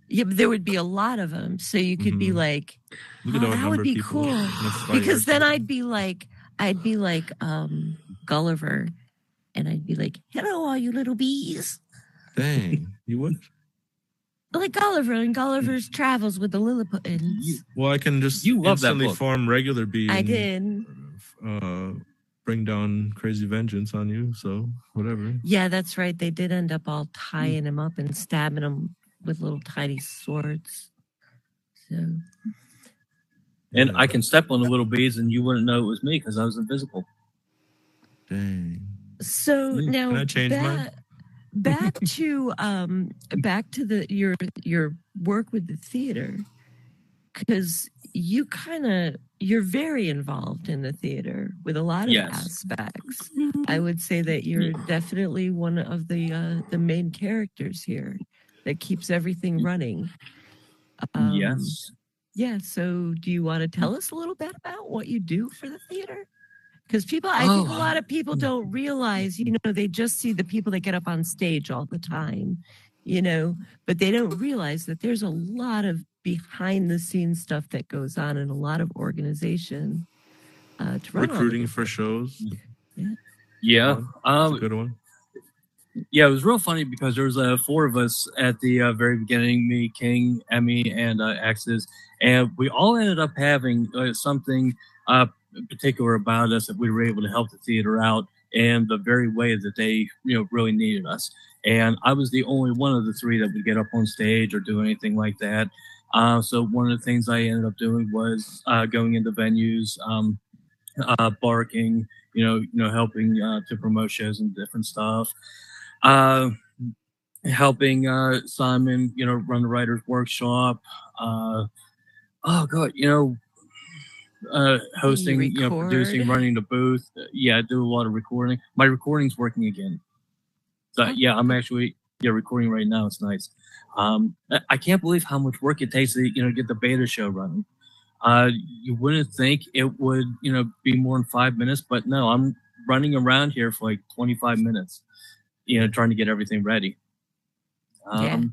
Yeah, but there would be a lot of them. So you could be Mhm. like, We could oh, that outnumber would be people cool. in a fight or Because then something. I'd be like Gulliver, and I'd be like, hello, all you little bees. Dang, you would. Like Gulliver and Gulliver's Travels with the Lilliputans. Well, I can just You love that instantly book. form regular bees. I did. Bring down crazy vengeance on you. So whatever. Yeah, that's right. They did end up all tying him up and stabbing him with little tiny swords. So And Yeah. I can step on the little bees, and you wouldn't know it was me because I was invisible. Dang. now Can I change mine? back to your work with the theater, because you're very involved in the theater with a lot of Yes. aspects. I would say that you're definitely one of the main characters here that keeps everything running. Yes. Yeah. So, do you want to tell us a little bit about what you do for the theater? Because I think a lot of people don't realize, they just see the people that get up on stage all the time, but they don't realize that there's a lot of behind the scenes stuff that goes on and a lot of organization to run all Recruiting of for shows. Yeah. That's a good one. Yeah, it was real funny because there was four of us at the very beginning: me, King, Emmy, and X's, and we all ended up having something particular about us that we were able to help the theater out in the very way that they, really needed us. And I was the only one of the three that would get up on stage or do anything like that. So one of the things I ended up doing was going into venues, barking, helping to promote shows and different stuff. Uh, Helping Simon, run the writers' workshop. Oh god, hosting, record? producing, running the booth. Yeah, I do a lot of recording. My recording's working again. So yeah, I'm actually recording right now. It's nice. I can't believe how much work it takes to get the beta show running. You wouldn't think it would be more than 5 minutes, but no, I'm running around here for like 25 minutes, trying to get everything ready. Quite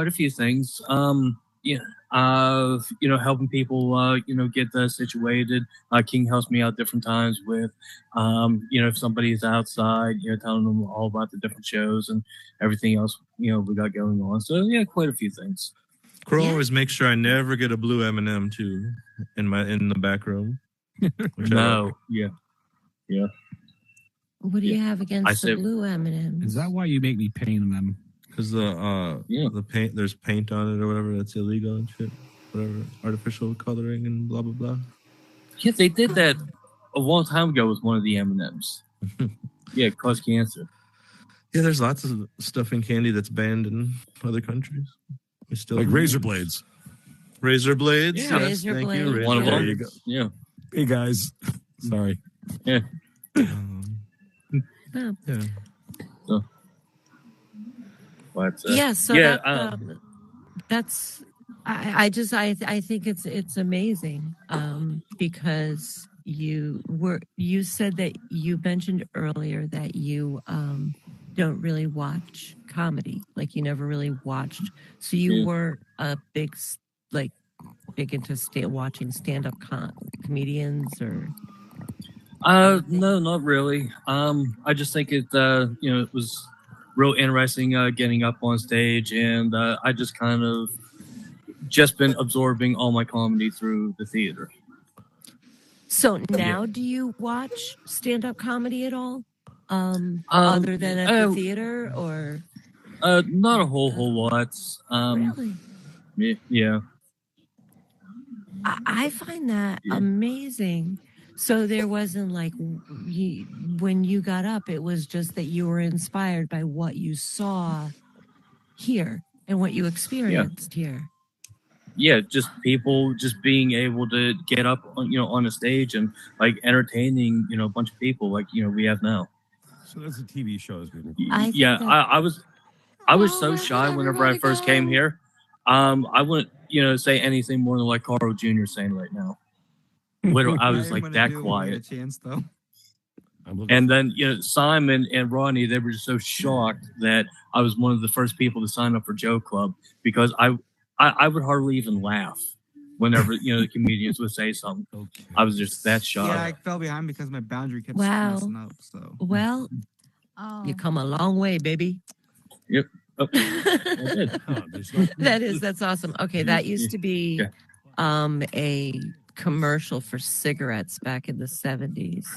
a few things. Helping people, get situated. King helps me out different times with, if somebody's outside, telling them all about the different shows and everything else, we got going on. So yeah, quite a few things. Crow always makes sure I never get a blue M&M too in the back room. No, yeah. What do you have against the blue M&Ms? Is that why you make me paint them? Because the paint, there's paint on it or whatever that's illegal and shit, whatever, artificial coloring and blah blah blah. Yeah, they did that a long time ago with one of the M&Ms. Yeah, it caused cancer. Yeah, there's lots of stuff in candy that's banned in other countries. We still like razor blades. Razor blades. Yeah, yes, razor thank blades. you. One of them. There you go. Yeah. Hey guys, sorry. Yeah. Yeah. So. But, So that's I think it's amazing because you said that you mentioned earlier that you don't really watch comedy, like you never really watched, so you weren't a big into watching stand-up comedians or no, not really. I just think it it was real interesting getting up on stage, and I just kind of just been absorbing all my comedy through the theater. So now do you watch stand-up comedy at all? Other than at the theater, or not a whole lot. Really? Yeah. I find that amazing. So there wasn't like when you got up, it was just that you were inspired by what you saw here and what you experienced here. Yeah, just people just being able to get up on a stage and like entertaining a bunch of people like we have now. So that's a TV show has been. I was so shy whenever I first came here. I wouldn't say anything more than like Carl Jr. saying right now. I was like that quiet. Chance, though. And then Simon and Ronnie, they were just so shocked that I was one of the first people to sign up for Joe Club, because I would hardly even laugh whenever the comedians would say something. Okay. I was just that shocked. Yeah, I fell behind because my boundary kept messing up. So you come a long way, baby. Yep. Oh, that's awesome. Okay, that used to be a commercial for cigarettes back in the 70s.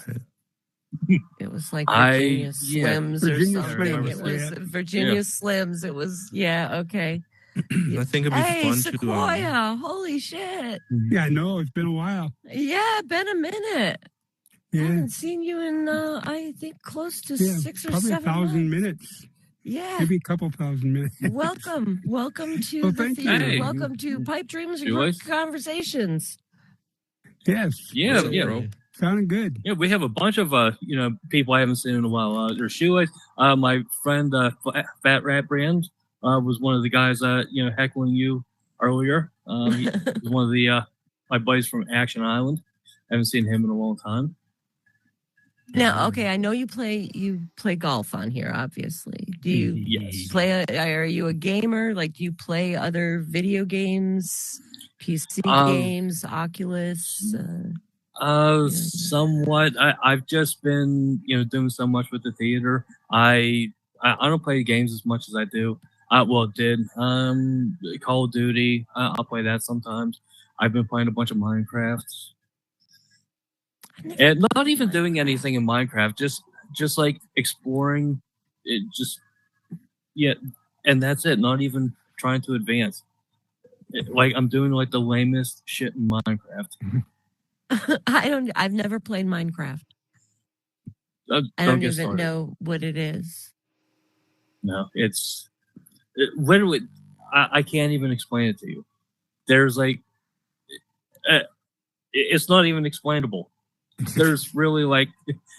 It was like Virginia Slims or something. It was Virginia Slims. It was okay. I think it'd be fun Sequoia, holy shit. Yeah, I know. It's been a while. Yeah, been a minute. Yeah. I haven't seen you in, I think, close to 6 or 7 months. Probably 1,000 minutes. Yeah. Maybe a couple thousand minutes. Welcome to the theater. Hey. Welcome to Pipe Dreams and Group Conversations. Yes. Yeah. Sounding good. Yeah, we have a bunch of people I haven't seen in a while. There's Shoelace. My friend Fat Rat Brand was one of the guys heckling you earlier. He was one of the my buddies from Action Island. I haven't seen him in a long time. Now, okay, I know you play golf on here, obviously. Do you play? Are you a gamer? Like, do you play other video games, PC games, Oculus? Somewhat. I've just been, doing so much with the theater. I don't play games as much as I do. Did Call of Duty. I'll play that sometimes. I've been playing a bunch of Minecraft, and not even doing anything in Minecraft. Just like exploring. It just yeah, and that's it. Not even trying to advance. Like I'm doing like the lamest shit in Minecraft. I've never played Minecraft. I Don't don't get even started. know what it is. No, literally. I can't even explain it to you. There's like, it's not even explainable. There's really like,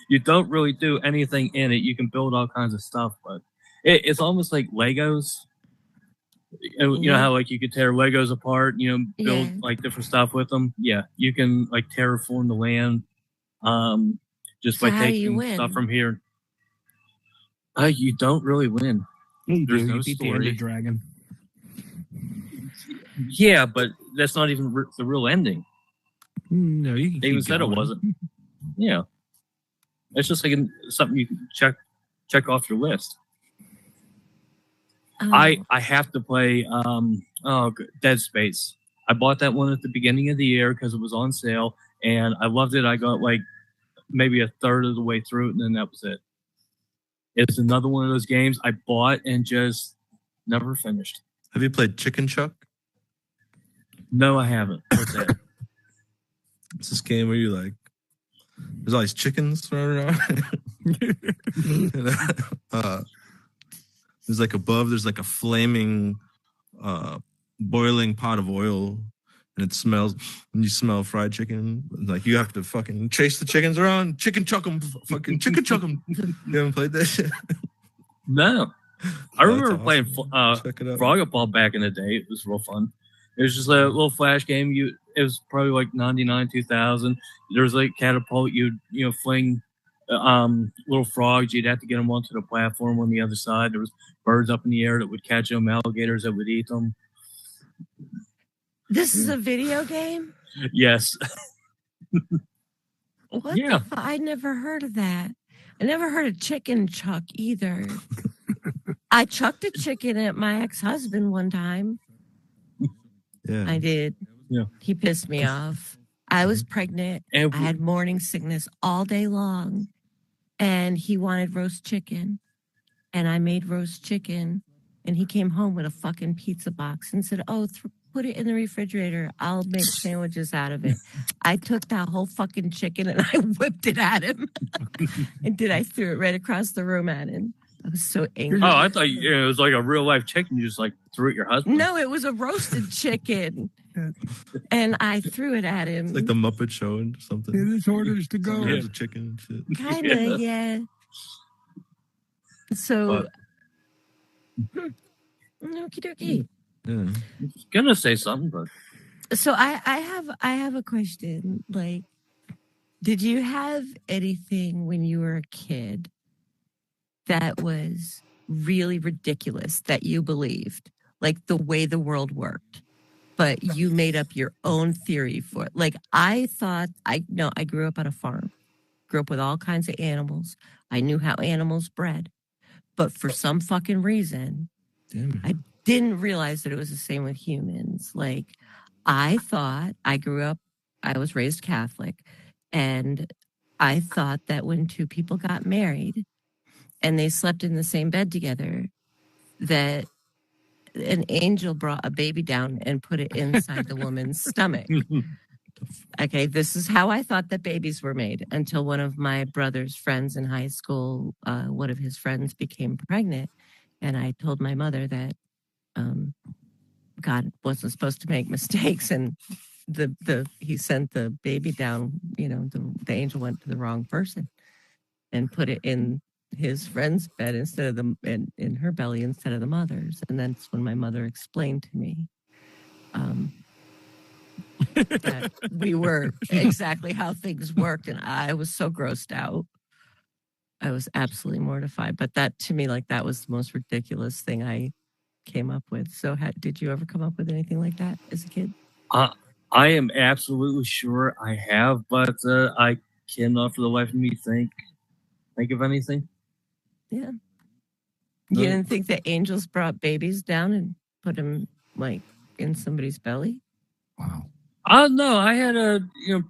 you don't really do anything in it. You can build all kinds of stuff, but it's almost like Legos. You know how like you could tear Legos apart, build like different stuff with them. Yeah, you can like terraform the land, just So by how do you taking win? stuff from here. You don't really win. There's no You beat the Ender story. Dragon. Yeah, but that's not even the real ending. No, you can They even keep said going. it wasn't. Yeah, it's just like something you can check off your list. Oh, I have to play Dead Space. I bought that one at the beginning of the year because it was on sale, and I loved it. I got like maybe a third of the way through it, and then that was it. It's another one of those games I bought and just never finished. Have you played Chicken Chuck? No, I haven't. What's that? It's this game where you like, there's all these chickens running around. There's like above, there's like a flaming, boiling pot of oil, and it smells. And you smell fried chicken. Like you have to fucking chase the chickens around, chicken chuck them, fucking chicken chuck them. You haven't played that shit? No, I remember awesome. playing Check it out. Frog Ball back in the day. It was real fun. It was just a little flash game. It was probably like 99, 2000. There was like catapult. You'd fling little frogs. You'd have to get them onto the platform on the other side. There was birds up in the air that would catch them, alligators that would eat them. this is a video game? Yes. What Yeah. I never heard of that. I never heard of chicken chuck either. I chucked a chicken at my ex-husband one time. Yeah. I did. Yeah. He pissed me off. I was pregnant. And I had morning sickness all day long. And he wanted roast chicken. And I made roast chicken. And he came home with a fucking pizza box and said, oh, put it in the refrigerator. I'll make sandwiches out of it. I took that whole fucking chicken and I whipped it at him. I threw it right across the room at him. I was so angry. Oh, I thought it was like a real life chicken. You just like threw at your husband. No, it was a roasted chicken. And I threw it at him. It's like the Muppet Show and something. Yeah, there's orders to go. There's a chicken and shit. Kind of, yeah. So, okie dokie. Yeah. I was gonna say something, but So I have a question. Like, did you have anything when you were a kid that was really ridiculous that you believed, like the way the world worked, but you made up your own theory for it? Like I grew up on a farm, grew up with all kinds of animals. I knew how animals bred, but for some fucking reason, Damn. I didn't realize that it was the same with humans. Like I was raised Catholic, and I thought that when two people got married and they slept in the same bed together, that an angel brought a baby down and put it inside the woman's stomach. Okay, this is how I thought that babies were made until one of my brother's friends in high school, one of his friends became pregnant. And I told my mother that God wasn't supposed to make mistakes. And he sent the baby down, the angel went to the wrong person and put it in his friend's bed instead of in her belly instead of the mother's. And that's when my mother explained to me that we were exactly how things worked. And I was so grossed out. I was absolutely mortified. But that, to me, like that was the most ridiculous thing I came up with. So did you ever come up with anything like that as a kid? I am absolutely sure I have, but I cannot for the life of me think of anything. Yeah. You didn't think the angels brought babies down and put them like in somebody's belly? Wow. No, I had a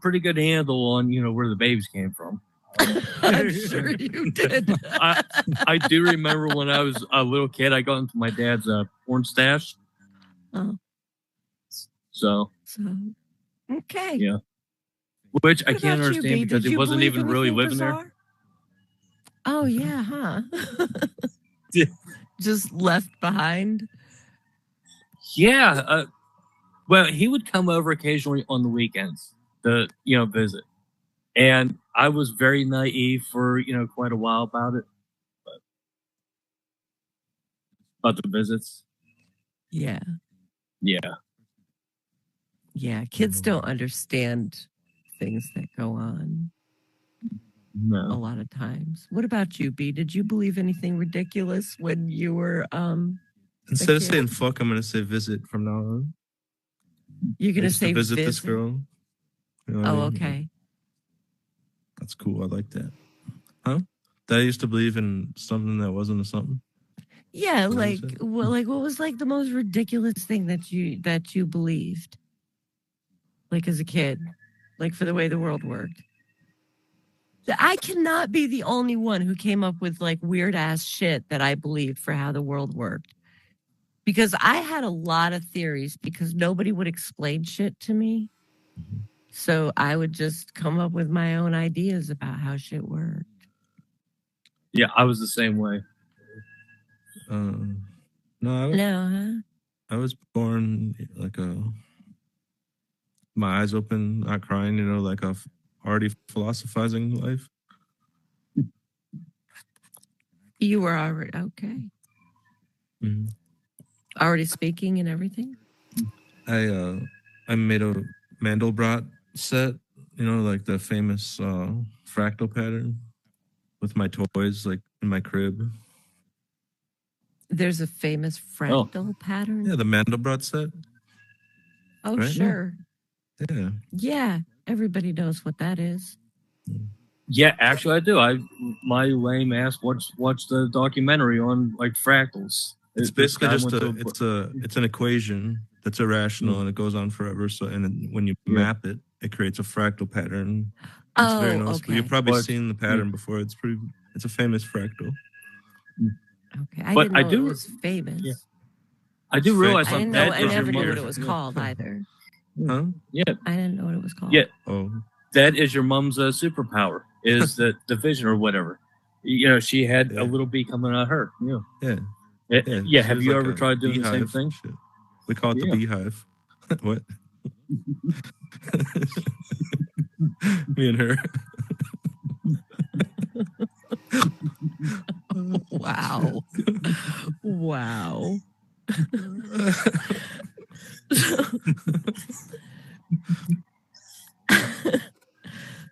pretty good handle on where the babies came from. I'm sure you did. I do remember when I was a little kid, I got into my dad's porn stash. Oh. So okay. Yeah. Which I What can't about you, understand B? because Did he you wasn't believe even really anything living there. bizarre? Oh yeah, huh? Yeah. Just left behind. Yeah. Well, he would come over occasionally on the weekends to visit, and I was very naive for quite a while about it, about the visits. Yeah. Yeah. Yeah. Kids don't understand things that go on a No. lot of times. What about you, B? Did you believe anything ridiculous when you were Instead of kid? saying fuck, I'm gonna say visit from now on. You're I gonna used to say visit this girl. You know what I Oh, mean? okay. That's cool. I like that. Huh? That I used to believe in something that wasn't a something. Yeah, What like was it? what was like the most ridiculous thing that you believed? Like as a kid, like for the way the world worked. I cannot be the only one who came up with like weird ass shit that I believed for how the world worked. Because I had a lot of theories because nobody would explain shit to me. So I would just come up with my own ideas about how shit worked. Yeah, I was the same way. No, I was born like my eyes open, not crying. Like a already philosophizing life. You were already okay. Mhm. Already speaking and everything. I made a Mandelbrot set. Like the famous fractal pattern with my toys, like in my crib. There's a famous fractal pattern. Yeah, the Mandelbrot set. Oh, right? sure. Yeah. Yeah, everybody knows what that is. Yeah, actually, I do. My lame ass watched the documentary on like fractals. It's This basically guy just went to it's an equation that's irrational and it goes on forever. So when you map it, it creates a fractal pattern. It's very Oh, noticeable. okay. You've probably seen the pattern before. It's a famous fractal. Okay, I But didn't I know do- it was famous. yeah. I do realize I that didn't know. that I is your never knew what mother's. it was called either. Huh? Yeah, I didn't know what it was called. yeah. Oh, That is your mom's superpower. Is the division or whatever. She had a little bee coming out of her. Yeah. Yeah. Yeah. she Have was you like ever a tried doing the same beehive thing? shit. We call it the Yeah. beehive. What? Me and her. Wow. Wow.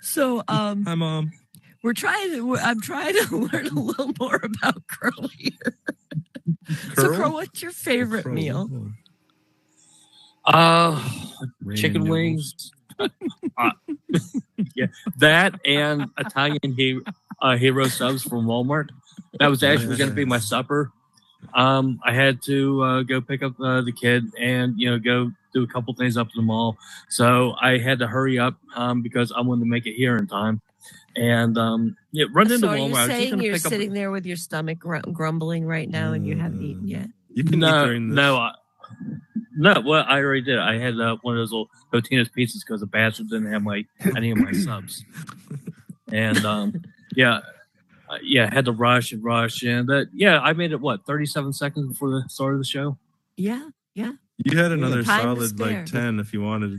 So, Hi, Mom. I'm trying to learn a little more about Crow here. So, Crow, what's your favorite Crow. meal? Ramen Chicken noodles. wings. Yeah, that and Italian hero subs from Walmart. That was actually going to be my supper. I had to go pick up the kid and go do a couple things up at the mall. So I had to hurry up because I wanted to make it here in time. And run into So, are Walmart. you I was just saying gonna you're pick up- sitting there with your stomach grumbling right now and you haven't eaten yet? You can eat during this. No, well, I already did. I had one of those little Totino's pizzas because the bastard didn't have any of my subs. And I had to rush, and I made it 37 seconds before the start of the show. Yeah. You had another Time to solid like spare. 10 if you wanted.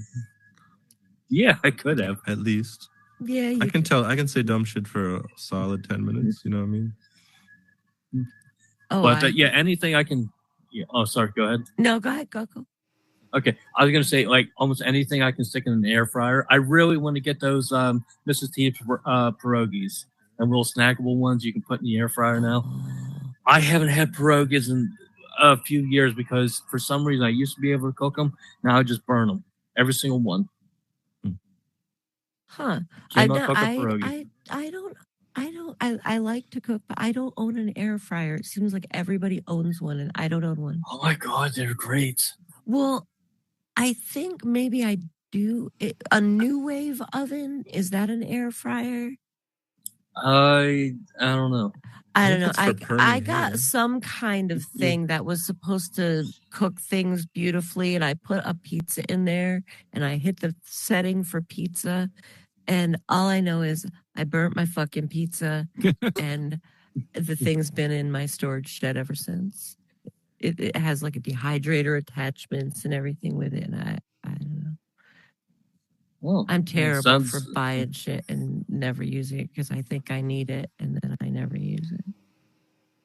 Yeah, I could have. At least. Yeah, I can say dumb shit for a solid 10 minutes. You know what I mean? Oh, But anything I can. Yeah. Oh, sorry. Go ahead. No, go ahead. Go. Okay, I was gonna say like almost anything I can stick in an air fryer. I really want to get those Mrs. T pierogies, and little snackable ones you can put in the air fryer now. I haven't had pierogies in a few years because for some reason I used to be able to cook them. Now I just burn them. Every single one. Huh. I Cannot know. cook a pierogi. I like to cook, but I don't own an air fryer. It seems like everybody owns one, and I don't own one. Oh my god, they're great. Well, I think maybe I do. A New Wave oven, is that an air fryer? I don't know. I don't think know. it's for curling I got hair. some kind of thing that was supposed to cook things beautifully, and I put a pizza in there, and I hit the setting for pizza, and all I know is I burnt my fucking pizza, and the thing's been in my storage shed ever since. It has like a dehydrator attachments and everything with it, and I don't know. Well, I'm terrible sounds- for buying shit and never using it because I think I need it, and then I never use it.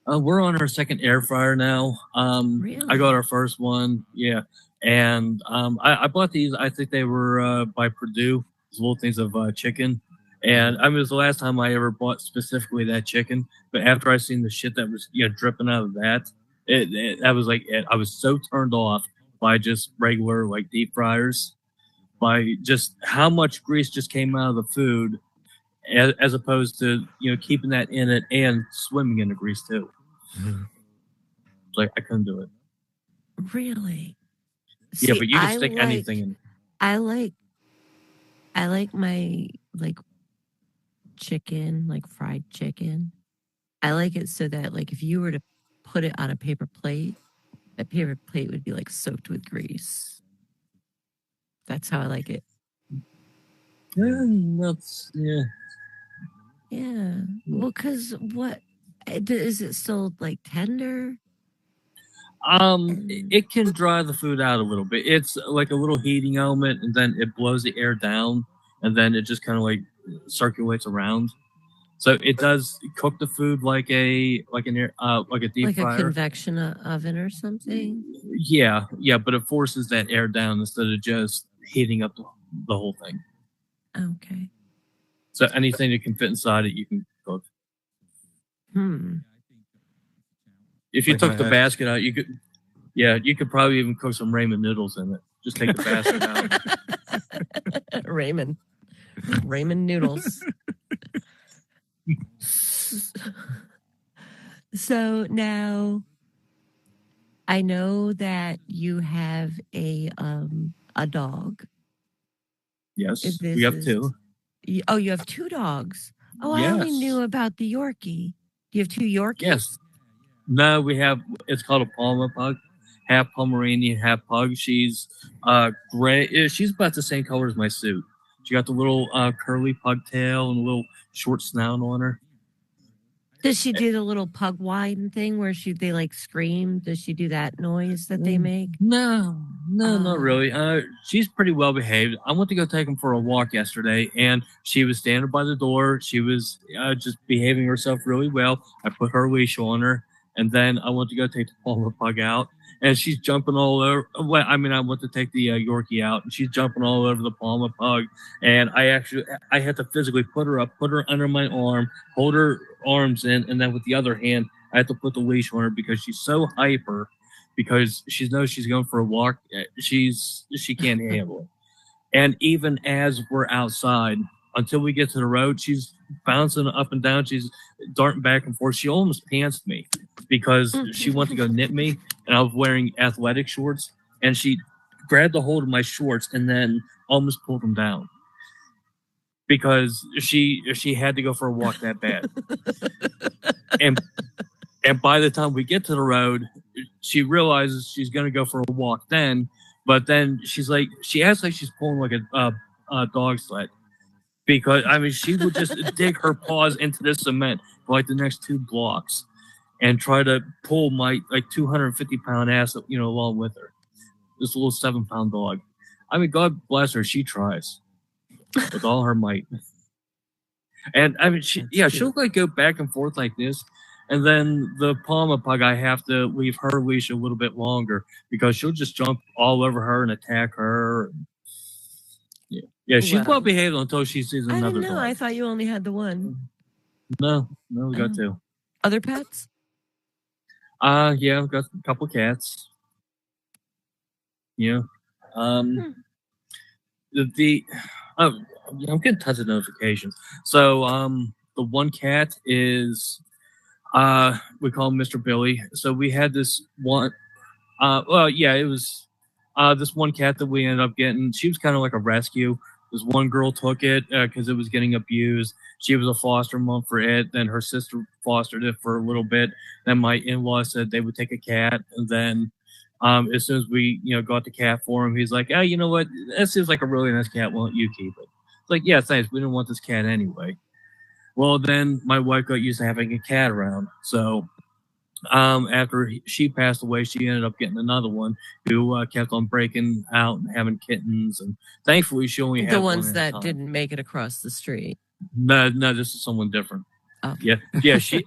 We're on our second air fryer now. Really? I got our first one, yeah, and I bought these. I think they were by Purdue. These little things of chicken, and I mean, it was the last time I ever bought specifically that chicken. But after I seen the shit that was dripping out of that, that was like it. I was so turned off by just regular like deep fryers, by just how much grease just came out of the food, as opposed to keeping that in it and swimming in the grease too. It's like I couldn't do it. Really? Yeah, See, but you can stick anything in. I like my chicken, like fried chicken. I like it so that like if you were to put it on a paper plate, that paper plate would be like soaked with grease. That's how I like it. Yeah, that's Yeah. Well, because what is it still like tender? It can dry the food out a little bit. It's like a little heating element, and then it blows the air down, and then it just kind of like circulates around. So it does cook the food like a deep Like fryer. a convection oven or something? Yeah, but it forces that air down instead of just heating up the whole thing. Okay. So anything that can fit inside it, you can cook. If you Like took my the basket out, you could probably even cook some ramen noodles in it. Just take the basket out. Ramen noodles. So now I know that you have a dog. Yes, we have two. Oh, you have two dogs. Oh, I only Yes. knew about the Yorkie. Do you have two Yorkies? Yes. No, we have. It's called a Palmer pug, half Pomeranian, half pug. She's gray. She's about the same color as my suit. She got the little curly pugtail and a little short snout on her. Does she do the little pug whine thing where they like scream? Does she do that noise that they make? No, not really. She's pretty well behaved. I went to go take him for a walk yesterday, and she was standing by the door. She was just behaving herself really well. I put her leash on her, and then I went to go take the Palmer pug out, and she's jumping all over. Well, I mean, I went to take the Yorkie out, and she's jumping all over the Palmer pug, and I had to physically put her up, put her under my arm, hold her arms in, and then with the other hand, I had to put the leash on her because she's so hyper. Because she knows she's going for a walk, she can't handle it. And even as we're outside, until we get to the road, she's bouncing up and down. She's darting back and forth. She almost pantsed me because she wanted to go nip me, and I was wearing athletic shorts, and she grabbed a hold of my shorts and then almost pulled them down because she had to go for a walk that bad. And by the time we get to the road, she realizes she's going to go for a walk then. But then she acts like she's pulling like a dog sled. Because, I mean, she would just dig her paws into the cement for like the next 2 blocks and try to pull my like 250-pound ass, along with her. This little 7-pound dog. I mean, God bless her. She tries with all her might. And I mean, she'll like go back and forth like this. And then the Palmer pug, I have to leave her leash a little bit longer because she'll just jump all over her and attack her. Yeah, she's well behaved until she sees another I didn't know. dog. I thought you only had the one. No, we got 2. Other pets? Yeah, I've got a couple cats. Yeah. the I'm getting tons of notifications. So the one cat is we call him Mr. Billy. So we had this one it was this one cat that we ended up getting. She was kind of like a rescue. This one girl took it because it was getting abused. She was a foster mom for it. Then her sister fostered it for a little bit. Then my in-law said they would take a cat, and then as soon as we got the cat for him, he's like, "Oh, you know what? That seems like a really nice cat. Why don't you keep it?" It's like, "Yeah, thanks. We didn't want this cat anyway." Well, then my wife got used to having a cat around, so after she passed away, she ended up getting another one who kept on breaking out and having kittens. And thankfully, she only had The ones one that didn't make it across the street. No, this is someone different. Okay. She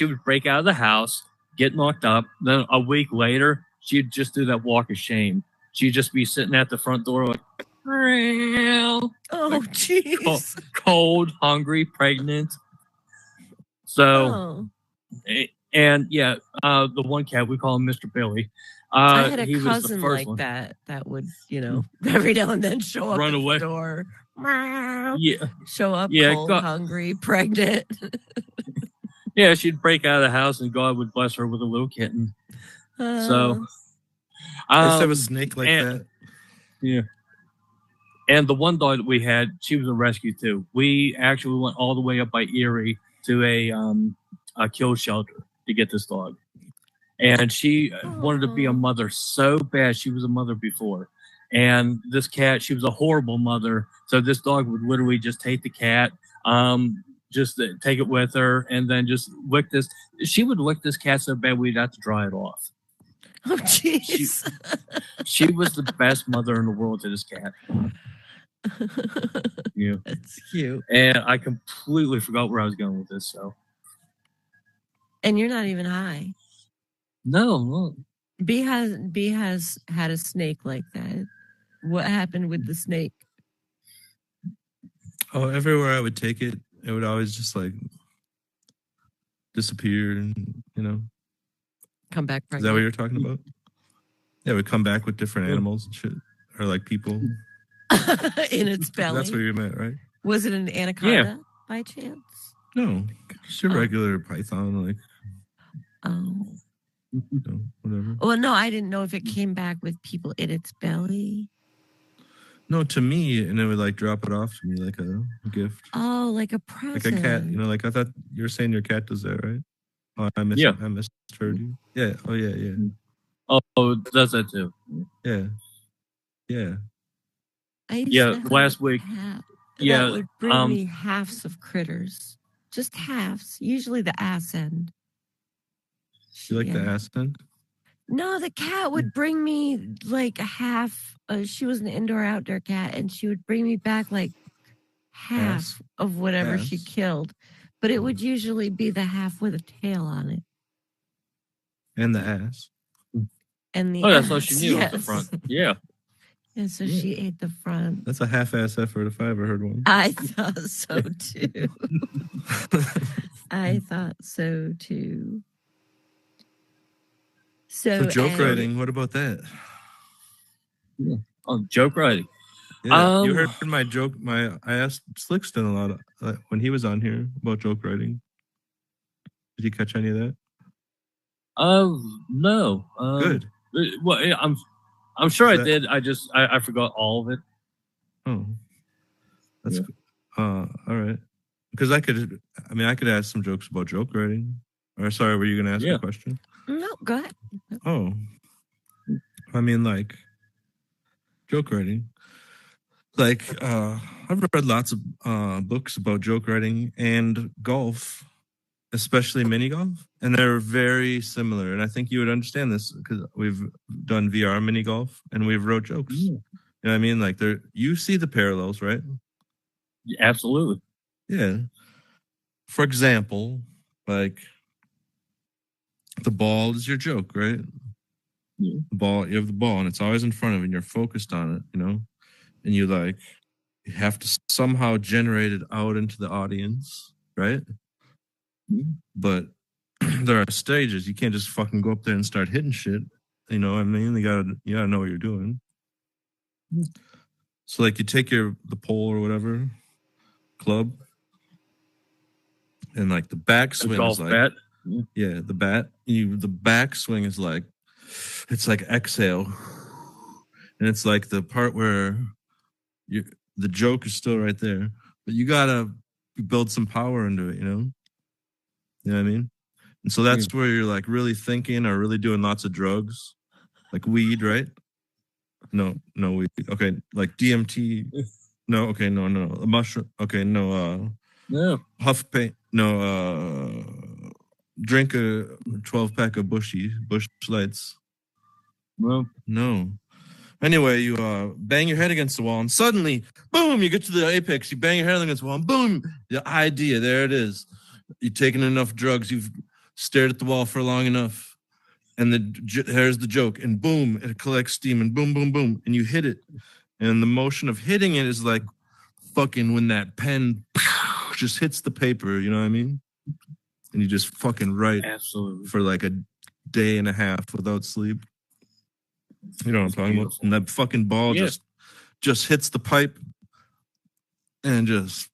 would break out of the house, get knocked up. Then a week later, she'd just do that walk of shame. She'd just be sitting at the front door like, Oh, jeez. Cold, hungry, pregnant. So, and the one cat, we call him Mr. Billy. I had a he was the cousin first like one. that would, every now and then show up Run at away. the door. Yeah. Show up Yeah, cold, hungry, pregnant. Yeah, she'd break out of the house and God would bless her with a little kitten. So I used to have a snake like that. Yeah. And the one dog that we had, she was a rescue too. We actually went all the way up by Erie to a kill shelter to get this dog. And she wanted to be a mother so bad. She was a mother before. And this cat, she was a horrible mother. So this dog would literally just take the cat, just take it with her, and then just lick this. She would lick this cat so bad we'd have to dry it off. Oh, jeez. She was the best mother in the world to this cat. Yeah. That's cute. And I completely forgot where I was going with this. So. And you're not even high. No. B has had a snake like that. What happened with the snake? Oh, everywhere I would take it, it would always just like disappear and, Come back pregnant. Is that what you're talking about? Yeah, it would come back with different animals and shit. Or like people. In its belly. That's what you meant, right? Was it an anaconda by chance? No. Just a regular python, like. Oh. Whatever. Well, no, I didn't know if it came back with people in its belly. No, to me, and it would like drop it off to me like a gift. Oh, like a present. Like a cat, like I thought you were saying your cat does that, right? Oh, I misheard you. Yeah. Oh, yeah. Oh, it does that too. Yeah. I used to have last week. That would bring me halves of critters. Just halves. Usually the ass end. You like the ass end? No, the cat would bring me like a half. She was an indoor-outdoor cat, and she would bring me back like half of whatever she killed. But it would usually be the half with a tail on it. And the ass. And the that's all she knew at the front. Yeah. And so she ate the front. That's a half-ass effort if I ever heard one. I thought so too. I thought so too. So joke writing, what about that? Yeah. Oh, joke writing. Yeah, you heard my joke. I asked Slickston a lot when he was on here about joke writing. Did you catch any of that? No. Good. Well, I'm sure I did. I forgot all of it. Oh, that's all right. Because I could ask some jokes about joke writing. Or sorry, were you going to ask a question? No, go ahead. Oh, I mean, like joke writing. Like I've read lots of books about joke writing and golf, especially mini golf, and they're very similar. And I think you would understand this because we've done VR mini golf and we've wrote jokes. You know what I mean? Like you see the parallels, right? Yeah, absolutely. Yeah. For example, like the ball is your joke, right? Yeah. You have the ball and it's always in front of you and you're focused on it, and you have to somehow generate it out into the audience, right? But there are stages. You can't just fucking go up there and start hitting shit. You know what I mean? You gotta know what you're doing. So like you take the pole or whatever club, and like the backswing golf is like bat. yeah, the bat. The backswing is like it's like exhale, and it's like the part where the joke is still right there, but you gotta build some power into it. You know what I mean? And so that's where you're like really thinking or really doing lots of drugs, like weed, right? No weed. Okay, like DMT. No, okay, no. A mushroom. Okay, no. No. Huff paint. No. Drink a 12-pack of Bush Lights. Well, no. Anyway, you bang your head against the wall, and suddenly, boom! You get to the apex. You bang your head against the wall, and boom! The idea, there it is. You've taken enough drugs. You've stared at the wall for long enough, and here's the joke, and boom! It collects steam, and boom, boom, boom, and you hit it, and the motion of hitting it is like fucking when that pen just hits the paper. You know what I mean? And you just fucking write absolutely for like a day and a half without sleep. You know what I'm talking about? And that fucking ball just hits the pipe and just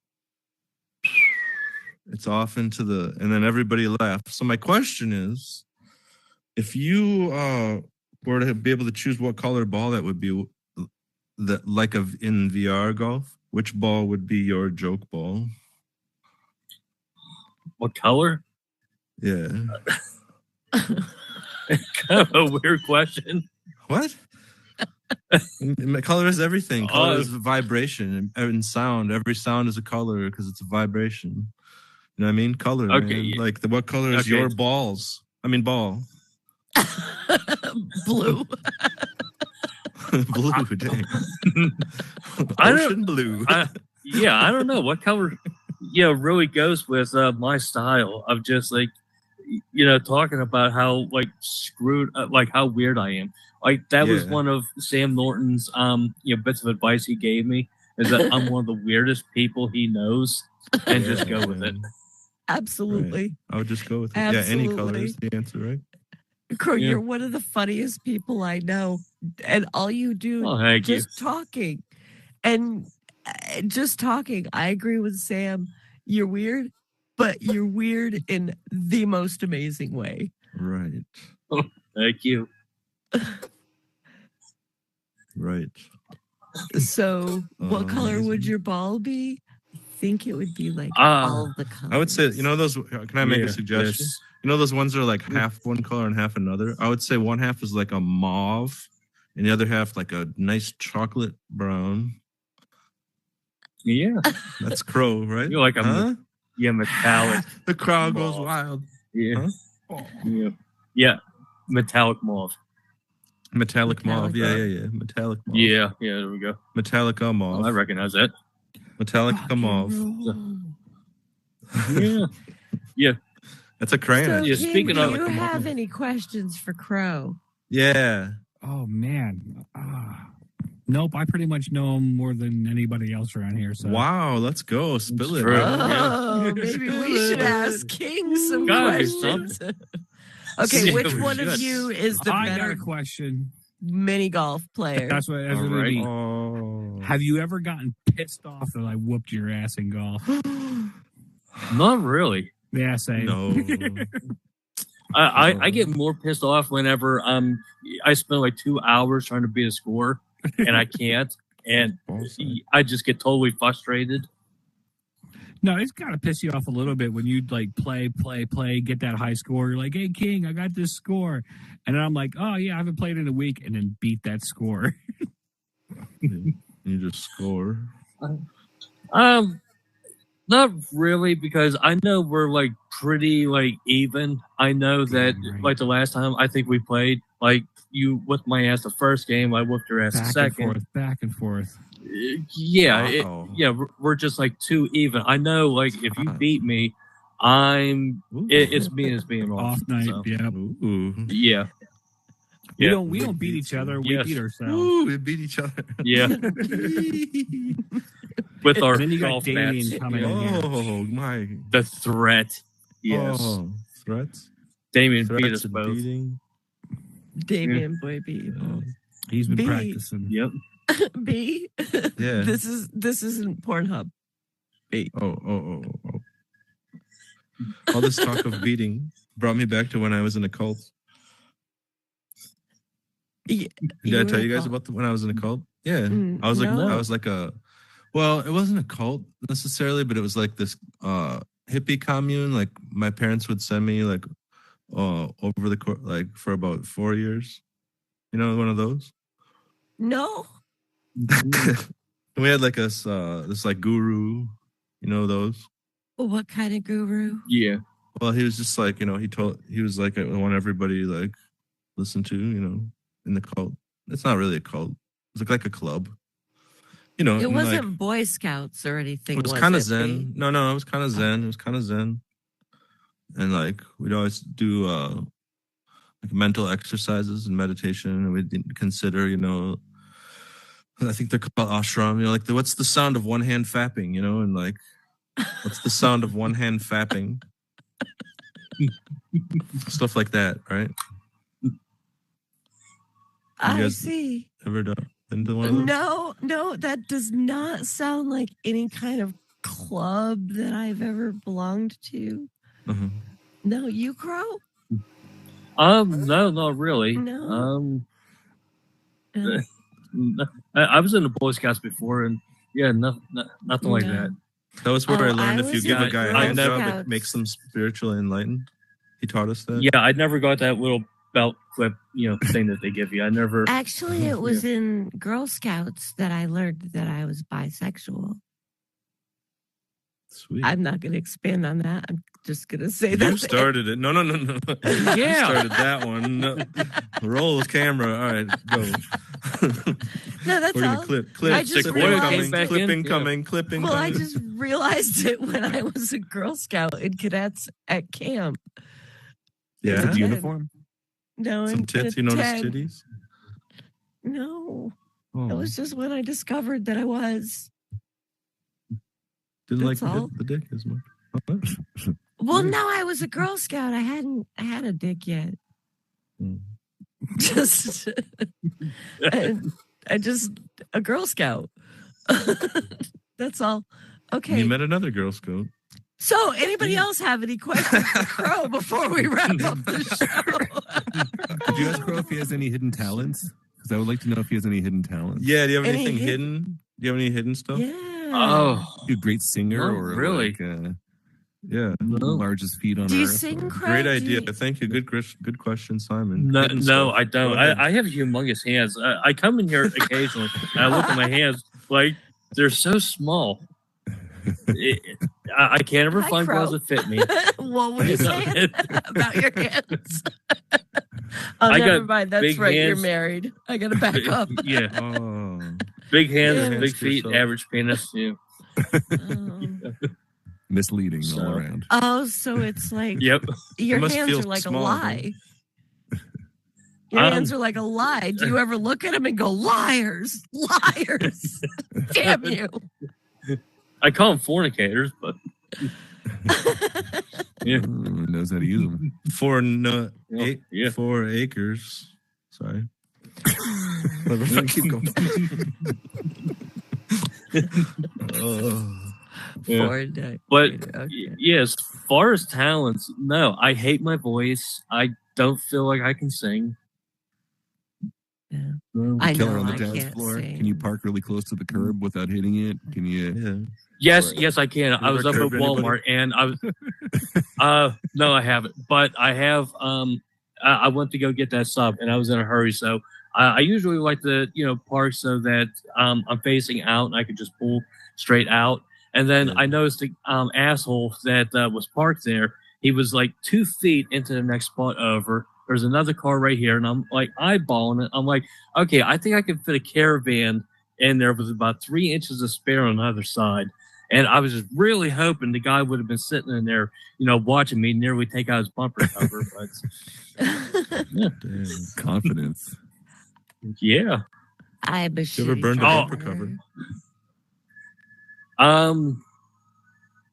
it's off into and then everybody laughs. So my question is, if you were to be able to choose what color ball that would be in VR golf, which ball would be your joke ball? What color? Yeah. Kind of a weird question. What? Color is everything. Color is vibration and sound. Every sound is a color because it's a vibration. You know what I mean? Color. Okay. Man. Like what color is your balls? I mean ball. Blue. Blue. Dang. Ocean blue. I don't know what color. Really goes with my style of just like talking about how like screwed, like how weird I am. Like that was one of Sam Norton's bits of advice he gave me, is that I'm one of the weirdest people he knows, and just go with it. Absolutely. Right. I would just go with it. Absolutely. Yeah, any color is the answer, right? Crow, you're one of the funniest people I know, and all you do talking, and just talking. I agree with Sam. You're weird, but you're weird in the most amazing way. Right. Oh, thank you. Right. So, what color would your ball be? I think it would be like all the colors. I would say, those. Can I make a suggestion? Yes. Those ones are like half one color and half another. I would say one half is like a mauve, and the other half like a nice chocolate brown. Yeah, that's Crow, right? You're like metallic. The crowd goes wild. Yeah, yeah, metallic mauve. Metallic mauve. Yeah. Metallic mauve. Yeah. There we go. Metallica mauve. Oh, I recognize that. Metallica mauve. Yeah. That's a crayon. So, speaking do of, you have any questions for Crow? Yeah. Oh man. Nope. I pretty much know him more than anybody else around here. So wow, let's go. Spill it. Oh, maybe we should ask King some questions. Okay, which one of you is the I better got a question. mini golf player? That's what it would be. Have you ever gotten pissed off that I whooped your ass in golf? Not really. Yeah, same. No. I get more pissed off whenever I spend like 2 hours trying to beat a score and I can't, and I just get totally frustrated. No, it's got to piss you off a little bit when you like play, get that high score. You're like, hey, King, I got this score. And then I'm like, oh, yeah, I haven't played in a week, and then beat that score. You just score. Not really, because I know we're like pretty like even. I know that like the last time I think we played, like you whipped my ass the first game, I whooped your ass the second. Back and forth. Yeah, we're just like too even. I know, like if you beat me, it's me as being off night. So. Yeah. Yeah. We don't beat each other. We beat ourselves. Ooh, we beat each other. Yeah. With our then you got golf Damien bats. coming in here. Oh my! The threat. Yes. Oh, threats. Damien threats beat us both. Beating. Damien boy beat. He's been Beat. practicing. Yep. B. Yeah. This isn't Pornhub. B. Oh. All this talk of beating brought me back to when I was in a cult. Did I tell you guys about when I was in a cult? Yeah. I was like, no. I was like well, it wasn't a cult necessarily, but it was like this hippie commune. Like my parents would send me like over the course, like for about 4 years. You know, one of those. No. We had like this like guru, you know those. What kind of guru? Yeah. Well, he was just like, he was like, I want everybody like listen to, in the cult. It's not really a cult. It's like a club. It wasn't Boy Scouts or anything. It was kind of zen. No, it was kind of zen. It was kind of zen. And like we'd always do like mental exercises and meditation, and we didn't consider, I think they're called ashram. Like what's the sound of one hand fapping, and like what's the sound of one hand fapping? Stuff like that, right? I see. Ever done into one of those? No, that does not sound like any kind of club that I've ever belonged to. Uh-huh. No, you Crow? No, not really. No. I was in the Boy Scouts before, and yeah, nothing like that. That was where I learned if you give a guy a hand Girl job, it makes them spiritually enlightened. He taught us that. Yeah, I never got that little belt clip, thing that they give you. I never. Actually, it was in Girl Scouts that I learned that I was bisexual. Sweet. I'm not going to expand on that. I'm just going to say that. You started it. No. Yeah. You started that one. No. Roll the camera. All right, go. No, that's We're all. gonna clip. I just realized, Clipping coming. well, I just realized it when I was a Girl Scout in cadets at camp. Yeah. With uniform? No, Some tits. You noticed titties? No. Oh. It was just when I discovered that I was. Didn't like That's all. the dick as much. Well, no, I was a Girl Scout. I hadn't had a dick yet. Just, I just a Girl Scout. That's all. Okay. You met another Girl Scout. So, anybody else have any questions for Crow before we wrap up the show? Could you ask Crow if he has any hidden talents? Because I would like to know if he has any hidden talents. Yeah. Do you have Any anything hidden- hidden? Do you have any hidden stuff? Yeah. Oh, You a great singer Oh, or really? like, Yeah. largest feet on Do you earth? sing, Crow? Great Do idea. you- Thank you. Good question, Simon. no, Hidden stuff. I don't. Go ahead. I have humongous hands. I come in here occasionally, and I look at my hands like they're so small. I can't ever Hi, find Crow. girls that fit me. What were you saying about your hands? I never got mind. That's big right. You're hands. married. I got to back up. Yeah, Oh. big hands, Yeah. big feet, Yourself. average penis. Yeah. Misleading So- all around. Oh, so it's like Yep. your must hands feel are like small, a lie. Your hands are like a lie. Do you ever look at them and go, liars, liars? Damn you. I call them fornicators, but yeah. Knows how to use them. 4 acres. Sorry. Keep going. Yeah. Ford, But okay. yeah, as far as talents, no, I hate my voice. I don't feel like I can sing. Yeah. No. I Killer know on the I dance can't floor. sing. Can you park really close to the curb without hitting it? Can you? Yeah. Yes, I can. I was up at curb anybody? Walmart and I was no, I haven't. But I have I went to go get that sub and I was in a hurry, so I usually like to, park so that I'm facing out and I could just pull straight out. And then I noticed the asshole that was parked there. He was like 2 feet into the next spot over. There's another car right here, and I'm like eyeballing it. I'm like, okay, I think I can fit a Caravan in there with about 3 inches of spare on the other side. And I was just really hoping the guy would have been sitting in there, watching me nearly take out his bumper cover. But Damn. Confidence. yeah. I'm a You ever shitty burned a driver. bumper cover?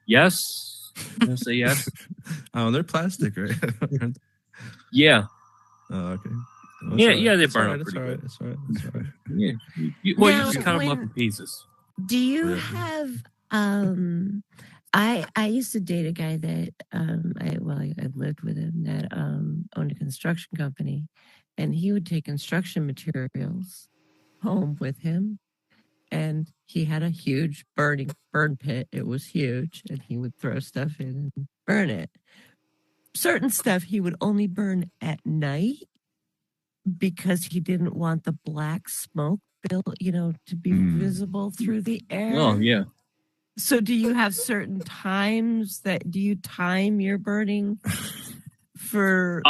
Yes. I'm gonna say yes. Oh, they're plastic, right? Yeah. Oh, okay. Yeah, they It's burn all right, up it's pretty all right. good. It's all right. It's all right. Yeah. Well, you Now, just cut them up when- in pieces. Do you Yeah. have I used to date a guy that I lived with him that owned a construction company, and he would take construction materials home with him, and he had a huge burn pit. It was huge, and he would throw stuff in and burn it. Certain stuff he would only burn at night because he didn't want the black smoke to be visible through the air. Oh, yeah. So do you have certain times do you time your burning for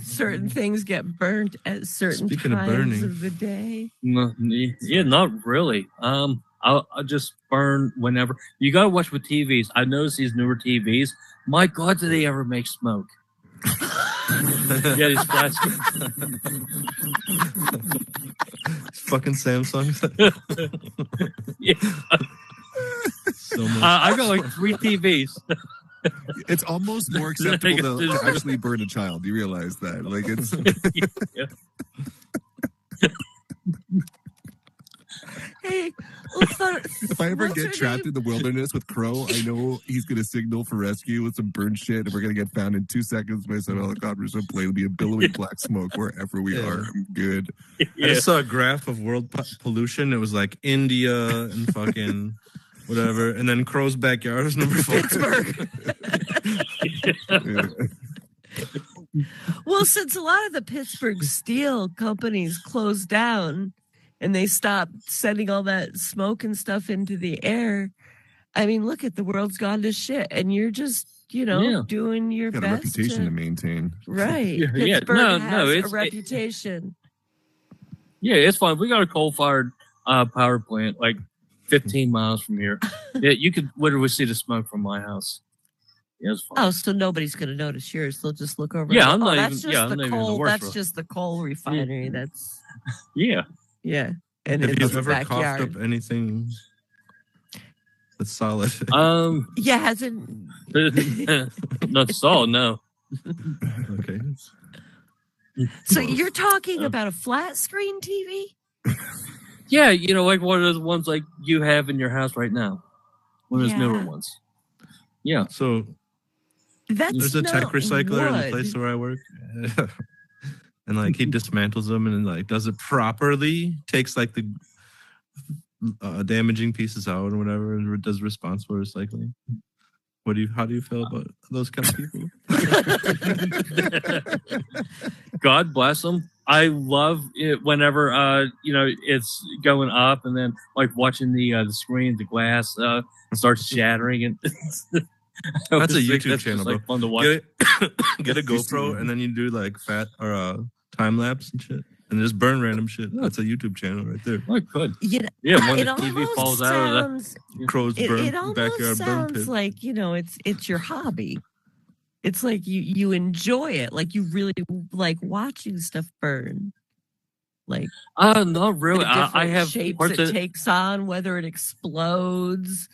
certain things get burnt at certain Speaking of times burning. of the day? No, yeah, not really. I'll just burn whenever. You gotta watch with TVs. I noticed these newer TVs. My God, do they ever make smoke? Yeah, these plastic. Fucking Samsung. Yeah. So much. I got like 3 TVs. It's almost more acceptable to actually burn a child. You realize that? Like it's. Yeah. Hey, If I ever get trapped in the wilderness with Crow, I know he's going to signal for rescue with some burn shit, and we're going to get found in 2 seconds by some helicopters and plane. It'll be a billowing black smoke wherever we are. I'm good. I just saw a graph of world pollution. It was like India and fucking whatever, and then Crow's backyard was number 4. Pittsburgh. Well, since a lot of the Pittsburgh steel companies closed down and they stopped sending all that smoke and stuff into the air, I mean, look at the world's gone to shit, and you're just, doing your Got best. a reputation to maintain. Right. Yeah. Pittsburgh No, has a reputation. Yeah, it's fine. We got a coal-fired power plant like 15 miles from here. Yeah, you could literally see the smoke from my house. Yeah, it's fine. Oh, so nobody's going to notice yours. They'll just look over. Yeah, and I'm go, not that's even- just yeah, I'm the not even the coal. worst That's for it. just the coal refinery. That's Yeah. yeah. And Have it's you the ever coughed backyard. up anything that's solid? Yeah, hasn't. Not solid, no. Okay. So you're talking about a flat screen TV? Yeah, like one of those ones like you have in your house right now. One of those newer Yeah. ones. Yeah. So That's there's a tech not recycler in the wood. place where I work. And like he dismantles them and like does it properly, takes like the damaging pieces out or whatever, and does responsible recycling. How do you feel about those kind of people? God bless them. I love it whenever it's going up and then like watching the screen, the glass starts shattering and That's a YouTube just, channel, like, bro. fun to watch. Get a GoPro and then you do like time lapse and shit, and just burn random shit. That's a YouTube channel right there. I could. Yeah, When it the TV almost falls out of the sounds. Crow's It burn almost backyard burn sounds pit. like it's your hobby. It's like you enjoy it, like you really like watching stuff burn. Like not really. the I different have shapes parts it of, takes on, whether it explodes,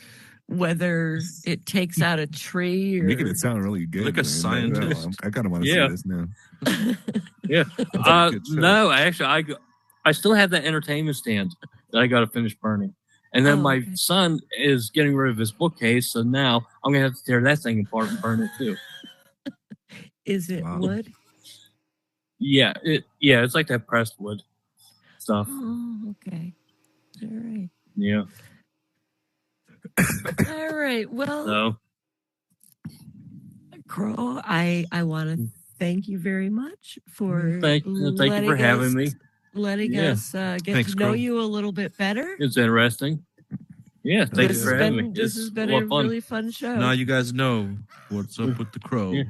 whether it takes out a tree, or Making it sound really good. Like a man. scientist. I kind of want to Yeah. see this now. yeah. a good show. No, actually, I still have that entertainment stand that I got to finish burning. And then Oh, my okay. son is getting rid of his bookcase, so now I'm gonna have to tear that thing apart and burn it too. is it Wow. wood? Yeah, it's like that pressed wood stuff. Oh, okay. All right. Yeah. All right. Well, So Crow, I want to thank you very much for thank you for letting having us- me. letting Yeah. us get Thanks, to know Crow. you a little bit better. It's interesting. Yeah, thank This you for has having been me. this It's has been lot a of fun. really fun show. Now you guys know what's up with the crow. Yeah.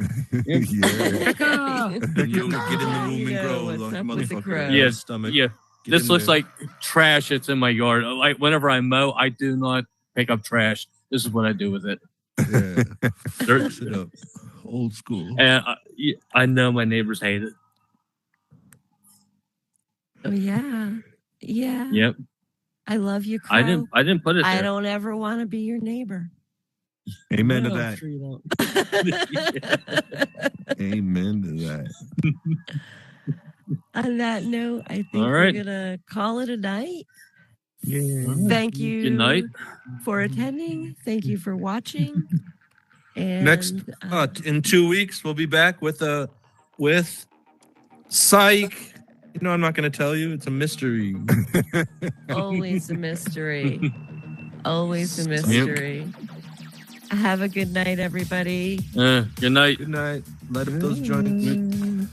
Yeah. And you get in the room You and know grow what's like a up with the motherfucker. crow. in Yeah, your stomach. Yeah, Get this in looks there. like trash that's in my yard. Like whenever I mow, I do not pick up trash. This is what I do with it. Yeah. There- Sit up. Old school. and I know my neighbors hate it. Oh yeah, yeah. Yep, I love you, Crow. I didn't put it there. I don't ever want to be your neighbor. Amen to No, I'm that. sure you don't. Amen to that. On that note, I think All right. we're gonna call it a night. Yeah. Thank you Good night. for attending. Thank you for watching. And Next, in 2 weeks, we'll be back with Psych. You know, I'm not going to tell you. It's a mystery. always a mystery. Always a mystery. Have a good night, everybody. Good night. Good night. Light up those joints.